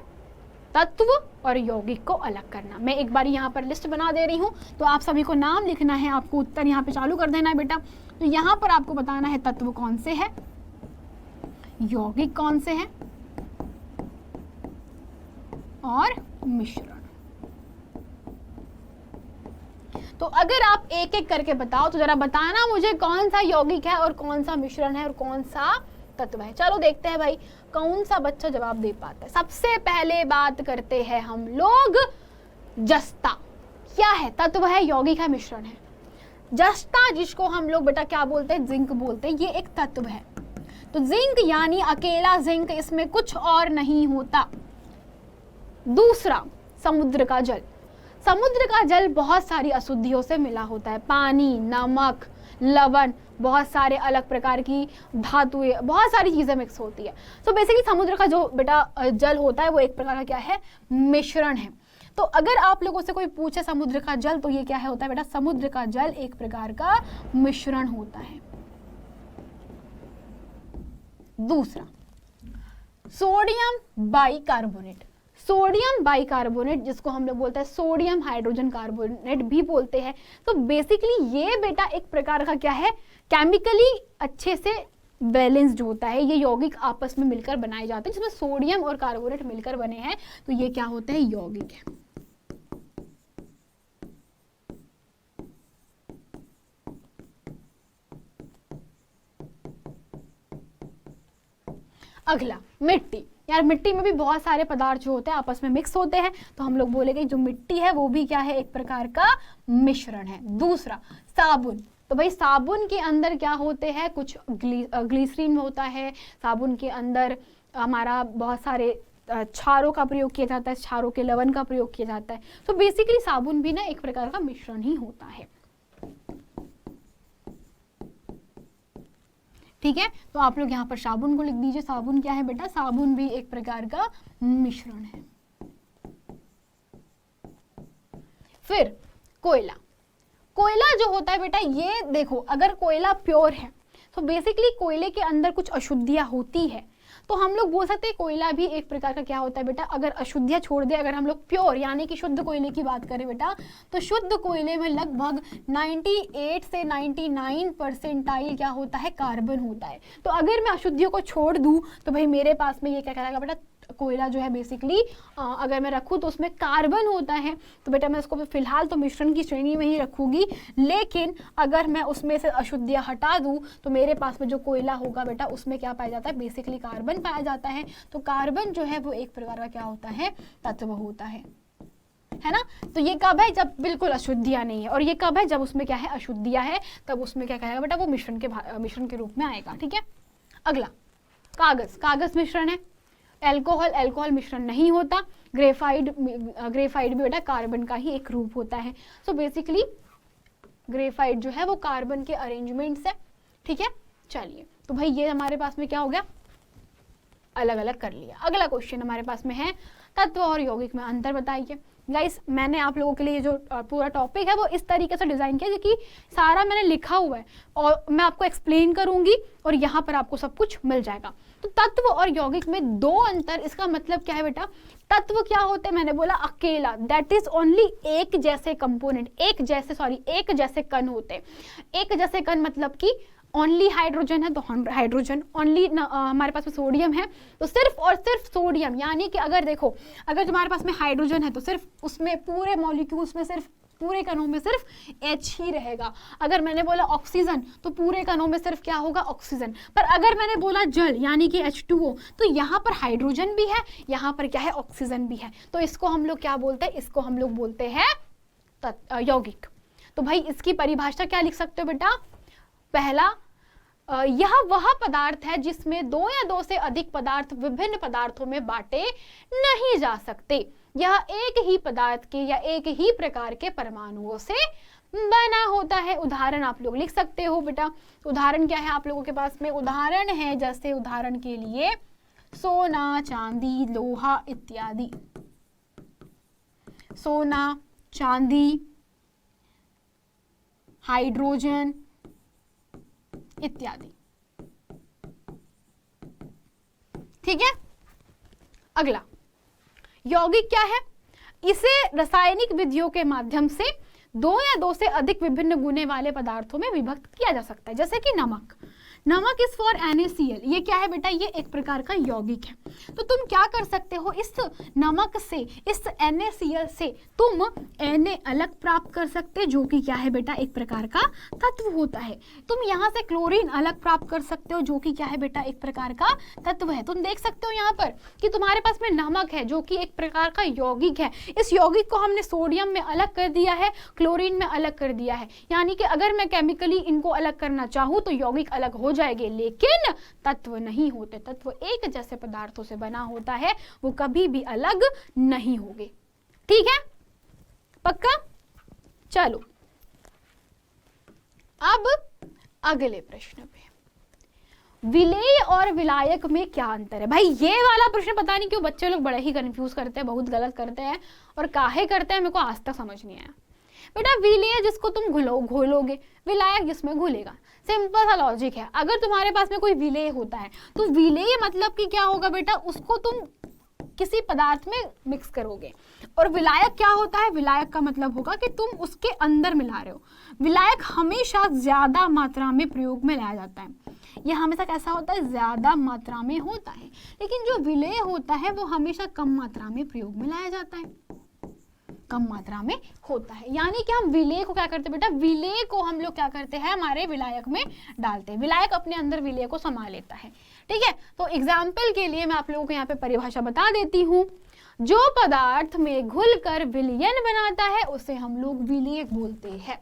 तत्व और यौगिक को अलग करना। मैं एक बार यहाँ पर लिस्ट बना दे रही हूँ, तो आप सभी को नाम लिखना है, आपको उत्तर यहाँ पे चालू कर देना है बेटा। तो यहाँ पर आपको बताना है तत्व कौन से है, यौगिक कौन से है और मिश्रण। तो अगर आप एक एक करके बताओ तो जरा बताना मुझे कौन सा यौगिक है और कौन सा मिश्रण है और कौन सा तत्व है। चलो देखते हैं भाई कौन सा बच्चा जवाब दे पाता है। सबसे पहले बात करते हैं हम लोग जस्ता। क्या है, तत्व है, यौगिक है, मिश्रण है। जस्ता जिसको हम लोग बेटा क्या बोलते हैं, जिंक बोलते हैं, ये एक तत्व है। तो जिंक यानी अकेला जिंक, इसमें कुछ और नहीं होता। दूसरा समुद्र का जल। समुद्र का जल बहुत सारी अशुद्धियों से मिला होता है, पानी, नमक, लवण, बहुत सारे अलग प्रकार की धातुएं, बहुत सारी चीजें मिक्स होती है। तो बेसिकली समुद्र का जो बेटा जल होता है वो एक प्रकार का क्या है, मिश्रण है। तो अगर आप लोगों से कोई पूछे समुद्र का जल, तो ये क्या है होता है बेटा, समुद्र का जल एक प्रकार का मिश्रण होता है। दूसरा सोडियम बाइकार्बोनेट। सोडियम बाइकार्बोनेट जिसको हम लोग बोलते हैं सोडियम हाइड्रोजन कार्बोनेट भी बोलते हैं। तो बेसिकली ये बेटा एक प्रकार का क्या है, केमिकली अच्छे से बैलेंस्ड होता है। ये यौगिक आपस में मिलकर बनाए जाते हैं, जिसमें सोडियम और कार्बोनेट मिलकर बने हैं, तो ये क्या होते हैं, यौगिक है। अगला मिट्टी। यार मिट्टी में भी बहुत सारे पदार्थ जो होते हैं आपस में मिक्स होते हैं, तो हम लोग बोलेंगे जो मिट्टी है वो भी क्या है, एक प्रकार का मिश्रण है। दूसरा साबुन। तो भाई साबुन के अंदर क्या होते हैं, कुछ ग्लिसरीन होता है, साबुन के अंदर हमारा बहुत सारे क्षारों का प्रयोग किया जाता है, क्षारों के लवण का प्रयोग किया जाता है। तो बेसिकली साबुन भी ना एक प्रकार का मिश्रण ही होता है। ठीक है, तो आप लोग यहाँ पर साबुन को लिख दीजिए। साबुन क्या है बेटा, साबुन भी एक प्रकार का मिश्रण है। फिर कोयला। कोयला जो होता है बेटा, ये देखो अगर कोयला प्योर है तो बेसिकली कोयले के अंदर कुछ अशुद्धियां होती है, तो हम लोग बोल सकते हैं कोयला भी एक प्रकार का क्या होता है बेटा, अगर अशुद्धियां छोड़ दे, अगर हम लोग प्योर यानी कि शुद्ध कोयले की बात करें बेटा, तो शुद्ध कोयले में लगभग 98 से 99% क्या होता है, कार्बन होता है। तो अगर मैं अशुद्धियों को छोड़ दूं तो भाई मेरे पास में ये क्या कहलाएगा बेटा, कोयला जो है बेसिकली अगर मैं रखूँ तो उसमें कार्बन होता है, तो बेटा मैं उसको फिलहाल तो मिश्रण की श्रेणी में ही रखूंगी, लेकिन अगर मैं उसमें से अशुद्धियां हटा दूं तो मेरे पास में जो कोयला होगा बेटा उसमें क्या पाया जाता है, बेसिकली कार्बन पाया जाता है। तो कार्बन जो है वो एक प्रकार का क्या होता है, तत्व होता है ना। तो ये कब है, जब बिल्कुल अशुद्धियां नहीं है, और ये कब है, जब उसमें क्या है, अशुद्धियां है, तब उसमें क्या कहेगा बेटा, वो मिश्रण के रूप में आएगा। ठीक है, अगला कागज। कागज मिश्रण है। अल्कोहल मिश्रण नहीं होता। ग्रेफाइट भी बेटा कार्बन का ही एक रूप होता है। सो बेसिकली ग्रेफाइट जो है वो कार्बन के अरेंजमेंट्स है। ठीक है, चलिए तो भाई ये हमारे पास में क्या हो गया, अलग अलग कर लिया। अगला क्वेश्चन हमारे पास में है तत्व और यौगिक में अंतर बताइए। गाइस मैंने आप लोगों के लिए जो पूरा टॉपिक है वो इस तरीके से डिजाइन किया कि सारा मैंने लिखा हुआ है और मैं आपको एक्सप्लेन करूंगी और यहाँ पर आपको सब कुछ मिल जाएगा। तो तत्व और यौगिक में दो अंतर, इसका मतलब क्या है बेटा, तत्व क्या होते हैं, मैंने बोला अकेला, दैट इज ओनली एक जैसे कंपोनेंट, एक जैसे कण होते हैं। एक जैसे कण मतलब कि ओनली हाइड्रोजन है तो हाइड्रोजन, ओनली हमारे पास में सोडियम है तो सिर्फ और सिर्फ सोडियम। यानी कि अगर देखो, अगर तुम्हारे पास में हाइड्रोजन है तो सिर्फ उसमें पूरे मॉलिक्यूल्स में सिर्फ पूरे कणों में सिर्फ H ही रहेगा। अगर मैंने बोला ऑक्सीजन तो पूरे कणों में सिर्फ क्या होगा, ऑक्सीजन। पर अगर मैंने बोला जल यानी कि H2O तो यहाँ पर हाइड्रोजन भी है, यहाँ पर क्या है, ऑक्सीजन भी है। तो इसको हम लोग क्या बोलते हैं, इसको हम लोग बोलते हैं यौगिक। तो भाई इसकी परिभाषा क्या लिख सकते हो बेटा, पहला यह वह पदार्थ है जिसमें दो या दो से अधिक पदार्थ विभिन्न पदार्थों में बांटे नहीं जा सकते। यह एक ही पदार्थ के या एक ही प्रकार के परमाणुओं से बना होता है। उदाहरण आप लोग लिख सकते हो बेटा। उदाहरण क्या है आप लोगों के पास में, उदाहरण है जैसे उदाहरण के लिए सोना, चांदी, लोहा इत्यादि। सोना, चांदी, हाइड्रोजन इत्यादि। ठीक है, अगला यौगिक क्या है, इसे रासायनिक विधियों के माध्यम से दो या दो से अधिक विभिन्न गुणे वाले पदार्थों में विभक्त किया जा सकता है। जैसे कि नमक, नमक इज फॉर NaCl, ये क्या है बेटा, ये एक प्रकार का यौगिक है। तो तुम क्या कर सकते हो, इस नमक से, इस NaCl से तुम Na अलग प्राप्त कर सकते हो, जो कि क्या है बेटा, एक प्रकार का तत्व होता है। तुम यहाँ से क्लोरीन अलग प्राप्त कर सकते हो, जो कि क्या है बेटा, एक प्रकार का तत्व है। तुम देख सकते हो यहाँ पर कि तुम्हारे पास में नमक है जो कि एक प्रकार का यौगिक है। इस यौगिक को हमने सोडियम में अलग कर दिया है, क्लोरीन में अलग कर दिया है। यानी कि अगर मैं केमिकली इनको अलग करना चाहूँ तो यौगिक अलग हो जाएंगे, लेकिन तत्व नहीं होते। तत्व एक जैसे पदार्थों से बना होता है, वो कभी भी अलग नहीं होंगे। ठीक है, पक्का? चलो अब अगले प्रश्न पे, विलेय और विलायक में क्या अंतर है। भाई ये वाला प्रश्न पता नहीं क्यों बच्चे लोग बड़े ही कंफ्यूज करते हैं, बहुत गलत करते हैं, और काहे करते हैं मेरे को आज तक समझ नहीं आया। बेटा विलेय जिसको तुम घोलोगे, विलायक जिसमें घुलेगा। सिंपल सा लॉजिक है। अगर तुम्हारे पास में कोई विलेय होता है तो विलेय मतलब कि क्या होगा बेटा, उसको तुम किसी पदार्थ में मिक्स करोगे। और विलायक क्या होता है, विलायक का मतलब होगा कि तुम उसके अंदर मिला रहे हो। विलायक हमेशा ज्यादा मात्रा में प्रयोग में लाया जाता है। यह हमेशा कैसा होता है, ज्यादा मात्रा में होता है। लेकिन जो विलेय होता है वो हमेशा कम मात्रा में प्रयोग में लाया जाता है, कम मात्रा में होता है। यानी कि हम विलेय को क्या करते हैं बेटा, विलेय को हम लोग क्या करते हैं, हमारे विलायक में डालते हैं। विलायक अपने अंदर विलेय को समा लेता है। ठीक है, तो एग्जाम्पल के लिए मैं आप लोगों को यहाँ पे परिभाषा बता देती हूँ। जो पदार्थ में घुलकर विलयन बनाता है उसे हम लोग विलेयक बोलते हैं,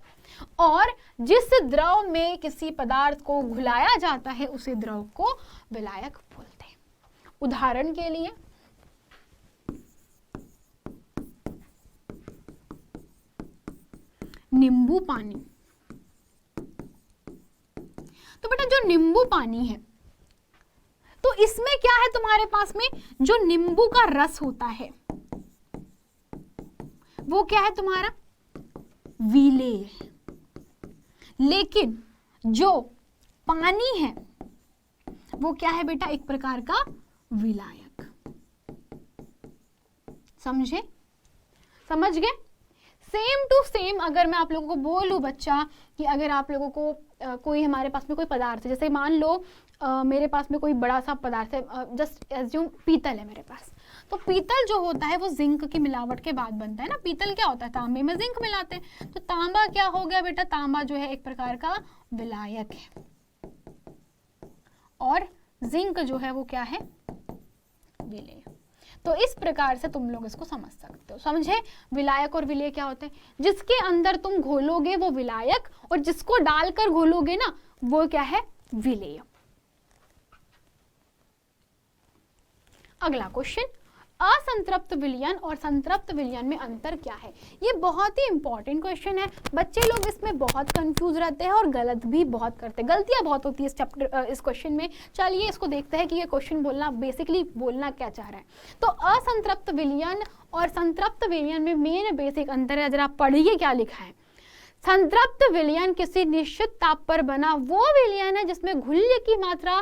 और जिस द्रव में किसी पदार्थ को घुलाया जाता है उसे द्रव को विलायक बोलते हैं। उदाहरण के लिए नींबू पानी। तो बेटा जो नींबू पानी है तो इसमें क्या है, तुम्हारे पास में जो नींबू का रस होता है वो क्या है, तुम्हारा विलेय। लेकिन जो पानी है वो क्या है बेटा, एक प्रकार का विलायक। समझे, समझ गए? सेम टू सेम अगर मैं आप लोगों को बोलूं बच्चा कि अगर आप लोगों को कोई हमारे पास में कोई पदार्थ है, जैसे मान लो मेरे पास में कोई बड़ा सा पदार्थ है, जस्ट एज्यूम पीतल है मेरे पास। तो पीतल जो होता है वो जिंक की मिलावट के बाद बनता है ना। पीतल क्या होता है, तांबे में जिंक मिलाते हैं। तो तांबा क्या हो गया बेटा, तांबा जो है एक प्रकार का विलायक है, और जिंक जो है वो क्या है, विलेय। तो इस प्रकार से तुम लोग इसको समझ सकते हो। समझे, विलायक और विलेय क्या होते हैं, जिसके अंदर तुम घोलोगे वो विलायक, और जिसको डालकर घोलोगे ना वो क्या है, विलेय। अगला क्वेश्चन, असंतृप्त विलयन और संतृप्त विलयन में अंतर क्या है। ये बहुत ही इंपॉर्टेंट क्वेश्चन है। बच्चे लोग इसमें बहुत कंफ्यूज रहते हैं और गलत भी बहुत करते हैं, गलतियां बहुत होती है इस चैप्टर इस क्वेश्चन में। चलिए इसको देखते हैं कि ये क्वेश्चन बेसिकली बोलना क्या चाह रहा है। तो असंतृप्त विलयन और संतृप्त विलयन में मेन बेसिक अंतर है, जरा पढ़िए क्या लिखा है। संतृप्त विलयन किसी निश्चित ताप पर बना वो विलयन है जिसमें घुल्य की मात्रा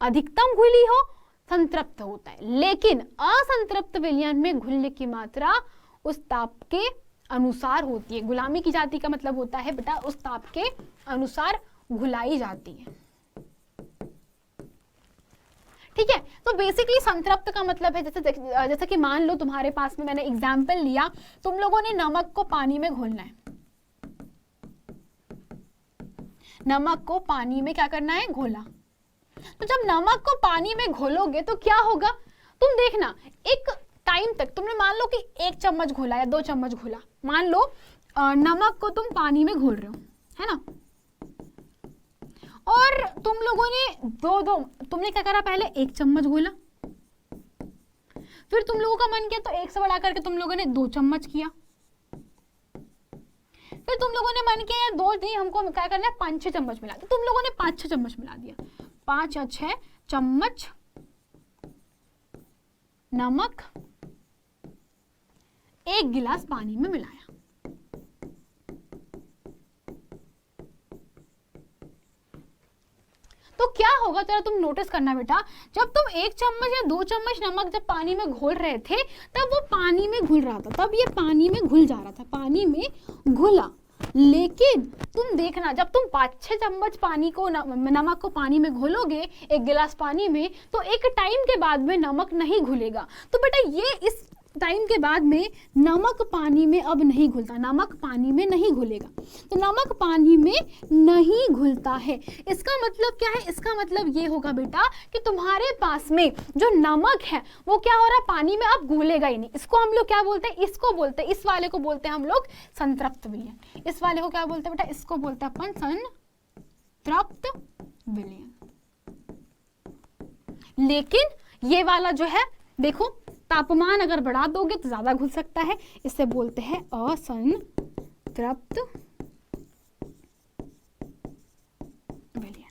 अधिकतम घुली हो, संतृप्त होता है। लेकिन असंतृप्त विलयन में घुल्य की मात्रा उस ताप के अनुसार होती है। गुलामी की जाति का मतलब होता है बेटा उस ताप के अनुसार घुलाई जाती है। ठीक है, तो बेसिकली संतृप्त का मतलब है जैसे कि मान लो तुम्हारे पास में मैंने एग्जाम्पल लिया, तुम लोगों ने नमक को पानी में घोलना है, नमक को पानी में क्या करना है, घोला। तो जब नमक को पानी में घोलोगे तो क्या होगा, तुम देखना एक टाइम तक तुमने मान लो कि 1 चम्मच घोला या 2 चम्मच घोला, मान लो नमक को तुम पानी में घोल रहे हो, है ना, और तुम लोगों ने तुमने क्या करा, पहले 1 चम्मच घोला, फिर तुम लोगों का मन किया तो 1 से बढ़ा करके तुम लोगों ने 2 चम्मच किया, फिर तुम लोगों ने मन किया 2 नहीं हमको क्या करना है 5-6 चम्मच मिला, तो तुम लोगों ने 5-6 चम्मच मिला दिया, 5 या 6 चम्मच नमक 1 गिलास पानी में मिलाया। तो क्या होगा जरा तुम नोटिस करना बेटा, जब तुम 1 चम्मच या 2 चम्मच नमक जब पानी में घोल रहे थे तब वो पानी में घुल रहा था, तब ये पानी में घुल जा रहा था, पानी में घुला। लेकिन तुम देखना जब तुम 5-6 चम्मच पानी को नमक को पानी में घोलोगे 1 गिलास पानी में, तो एक टाइम के बाद में नमक नहीं घुलेगा। तो बेटा ये इस टाइम के बाद में नमक पानी में अब नहीं घुलता, नमक पानी में नहीं घुलेगा, तो नमक पानी में नहीं घुलता है। इसका मतलब क्या है, इसका मतलब ये होगा बेटा कि तुम्हारे पास में जो नमक है वो क्या हो रहा है, पानी में अब घुलेगा ही नहीं। इसको हम लोग क्या बोलते हैं, इसको बोलते हैं, इस वाले को बोलते हैं हम लोग संतृप्त विलयन। इस वाले को क्या बोलते हैं बेटा, इसको बोलते हैं अपन संतृप्त विलयन। लेकिन ये वाला जो है देखो, तापमान अगर बढ़ा दोगे तो ज्यादा घुल सकता है, इसे बोलते हैं असंतृप्त विलयन।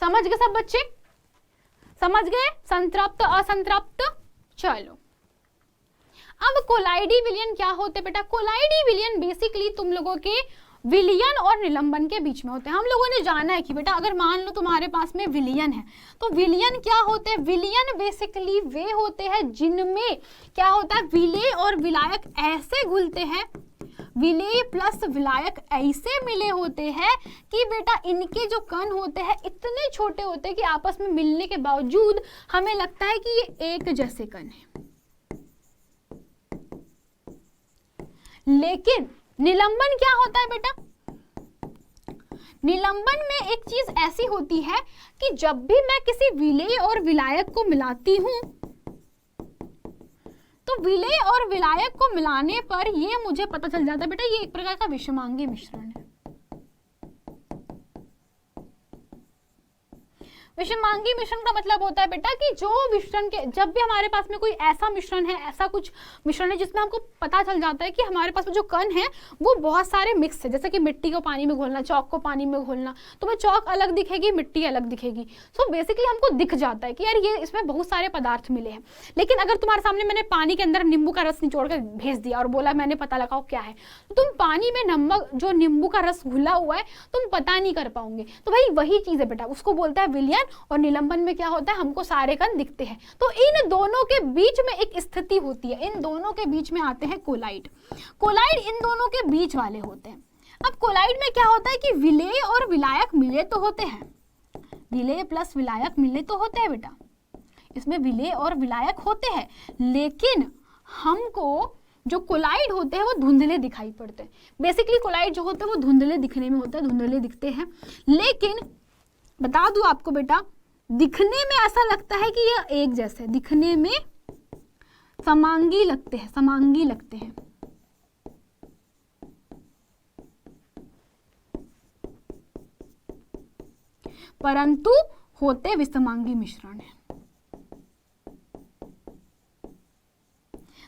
समझ गए सब बच्चे, समझ गए संतृप्त असंतृप्त। चलो अब कोलाइडी विलयन क्या होते बेटा, कोलाइडी विलयन बेसिकली तुम लोगों के विलयन और निलंबन के बीच में होते हैं। हम लोगों ने जाना है कि बेटा अगर मान लो तुम्हारे पास में विलयन है तो विलयन क्या होते हैं, विलयन बेसिकली वे होते हैं जिनमें क्या होता है, विलेय और विलायक ऐसे घुलते हैं, विलेय प्लस विलायक ऐसे मिले होते हैं कि बेटा इनके जो कण होते हैं इतने छोटे होते हैं कि आपस में मिलने के बावजूद हमें लगता है कि ये एक जैसे कण है। लेकिन निलंबन क्या होता है बेटा, निलंबन में एक चीज ऐसी होती है कि जब भी मैं किसी विलेय और विलायक को मिलाती हूं तो विलेय और विलायक को मिलाने पर ये मुझे पता चल जाता है बेटा ये एक प्रकार का विषमांगी मिश्रण है। विषमांगी मिश्रण का मतलब होता है बेटा कि जो मिश्रण के जब भी हमारे पास में कोई ऐसा मिश्रण है, ऐसा कुछ मिश्रण है जिसमें हमको पता चल जाता है कि हमारे पास में जो कण है वो बहुत सारे मिक्स है, जैसे कि मिट्टी को पानी में घोलना, चौक को पानी में घोलना, तुम्हें चौक अलग दिखेगी, मिट्टी अलग दिखेगी। सो बेसिकली हमको दिख जाता है कि यार ये इसमें बहुत सारे पदार्थ मिले हैं। लेकिन अगर तुम्हारे सामने मैंने पानी के अंदर नींबू का रस निचोड़ कर भेज दिया और बोला मैंने पता लगाओ क्या है, तो तुम पानी में नमक जो नींबू का रस घुला हुआ है तुम पता नहीं कर पाओगे। तो भाई वही चीज है बेटा, उसको बोलता है विलयन, और निलंबन में क्या होता है हमको सारे कण दिखते हैं। तो इन दोनों के बीच में एक स्थिति होती है, इन दोनों के बीच में आते हैं कोलाइड। कोलाइड इन दोनों के बीच वाले होते हैं। अब कोलाइड में क्या होता है कि विलेय और विलायक मिले तो होते हैं, विलेय प्लस विलायक मिले तो होते हैं बेटा, इसमें विलेय और विलायक होते हैं, लेकिन हमको जो कोलाइड होते हैं वो धुंधले दिखाई पड़ते हैं। बेसिकली कोलाइड जो होते हैं वो धुंधले दिखने में होते हैं, धुंधले दिखते हैं। लेकिन बता दूं आपको बेटा, दिखने में ऐसा लगता है कि ये एक जैसे, दिखने में समांगी लगते हैं, समांगी लगते हैं। परंतु होते विषमांगी मिश्रण है।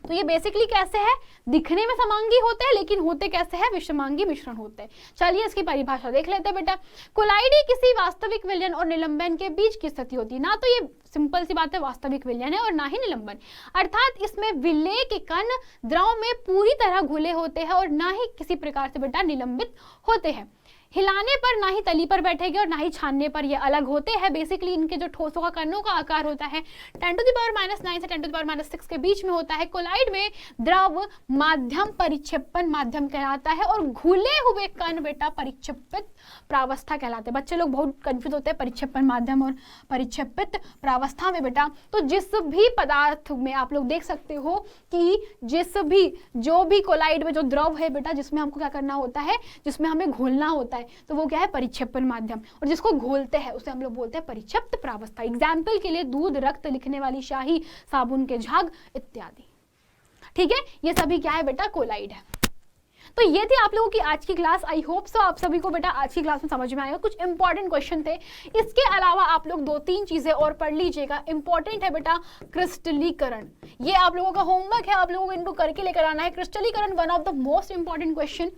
तो ये बेसिकली कैसे है, दिखने में समांगी होते हैं लेकिन होते कैसे हैं, विषमांगी मिश्रण होते हैं। चलिए इसकी परिभाषा देख लेते हैं बेटा। कोलाइडी किसी वास्तविक विलयन और निलंबन के बीच की स्थिति होती है। ना तो ये सिंपल सी बात है वास्तविक विलयन है और ना ही निलंबन, अर्थात इसमें विलेय के कण द्रव में पूरी तरह घुले होते हैं और ना ही किसी प्रकार से बेटा निलंबित होते हैं। हिलाने पर ना ही तली पर बैठेगी और ना ही छानने पर ये अलग होते हैं। बेसिकली इनके जो ठोसों का कणों का आकार होता है 10⁻⁹ से 10⁻⁶ के बीच में होता है। कोलाइड में द्रव माध्यम परिक्षेपण माध्यम कहलाता है और घुले हुए कण बेटा परिक्षेपित प्रावस्था कहलाते हैं। बच्चे लोग बहुत कंफ्यूज होते हैं परिक्षेपण माध्यम और परिक्षेपित प्रावस्था में बेटा। तो जिस भी पदार्थ में आप लोग देख सकते हो कि जो भी कोलाइड में जो द्रव है बेटा, जिसमें हमको क्या करना होता है, जिसमें हमें घोलना होता है, तो वो क्या है, परिक्षेपण माध्यम। और जिसको घोलते हैं उसे हम लोग बोलते हैं परिक्षिप्त प्रावस्था। एग्जाम्पल के लिए दूध, रक्त, लिखने वाली स्याही, साबुन के झाग इत्यादि। ठीक है, ये सभी क्या है बेटा, कोलाइड है। तो ये थी आप लोगों की आज की क्लास। आई होप सो आप सभी को बेटा आज की क्लास में समझ में आएगा। कुछ इंपॉर्टेंट क्वेश्चन थे, इसके अलावा आप लोग 2-3 चीजें और पढ़ लीजिएगा। इंपॉर्टेंट है बेटा क्रिस्टलीकरण, ये आप लोगों का होमवर्क है, आप लोगों को इनको करके लेकर आना है। क्रिस्टलीकरण one of the most important question.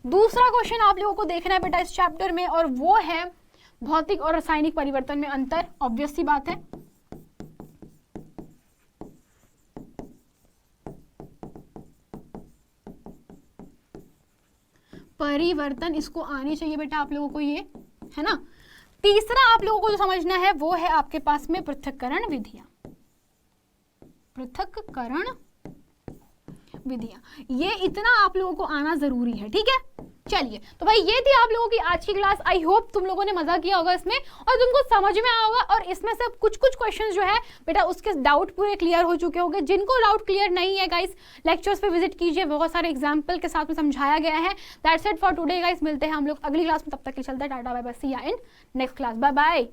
दूसरा क्वेश्चन आप लोगों को देखना है बेटा इस चैप्टर में, और वो है भौतिक और रासायनिक परिवर्तन में अंतर। ऑब्वियस सी बात है, परिवर्तन इसको आनी चाहिए बेटा आप लोगों को, ये है ना। तीसरा आप लोगों को जो समझना है वो है आपके पास में पृथक्करण विधियां। पृथक्करण विधियां, ये इतना आप लोगों को आना जरूरी है। ठीक है, चलिए तो भाई ये थी आप लोगों की आज की क्लास। आई होप तुम लोगों ने मजा किया होगा इसमें और तुमको समझ में आया होगा। और इसमें से कुछ क्वेश्चंस जो है बेटा उसके डाउट पूरे क्लियर हो चुके होंगे। जिनको डाउट क्लियर नहीं है गाइस, लेक्चर्स पे विजिट कीजिए, बहुत सारे एग्जांपल के साथ में समझाया गया है। That's it for today guys, मिलते हैं हम लोग अगली क्लास में, तब तक के चलते tata bye bye, see ya in next class, bye bye.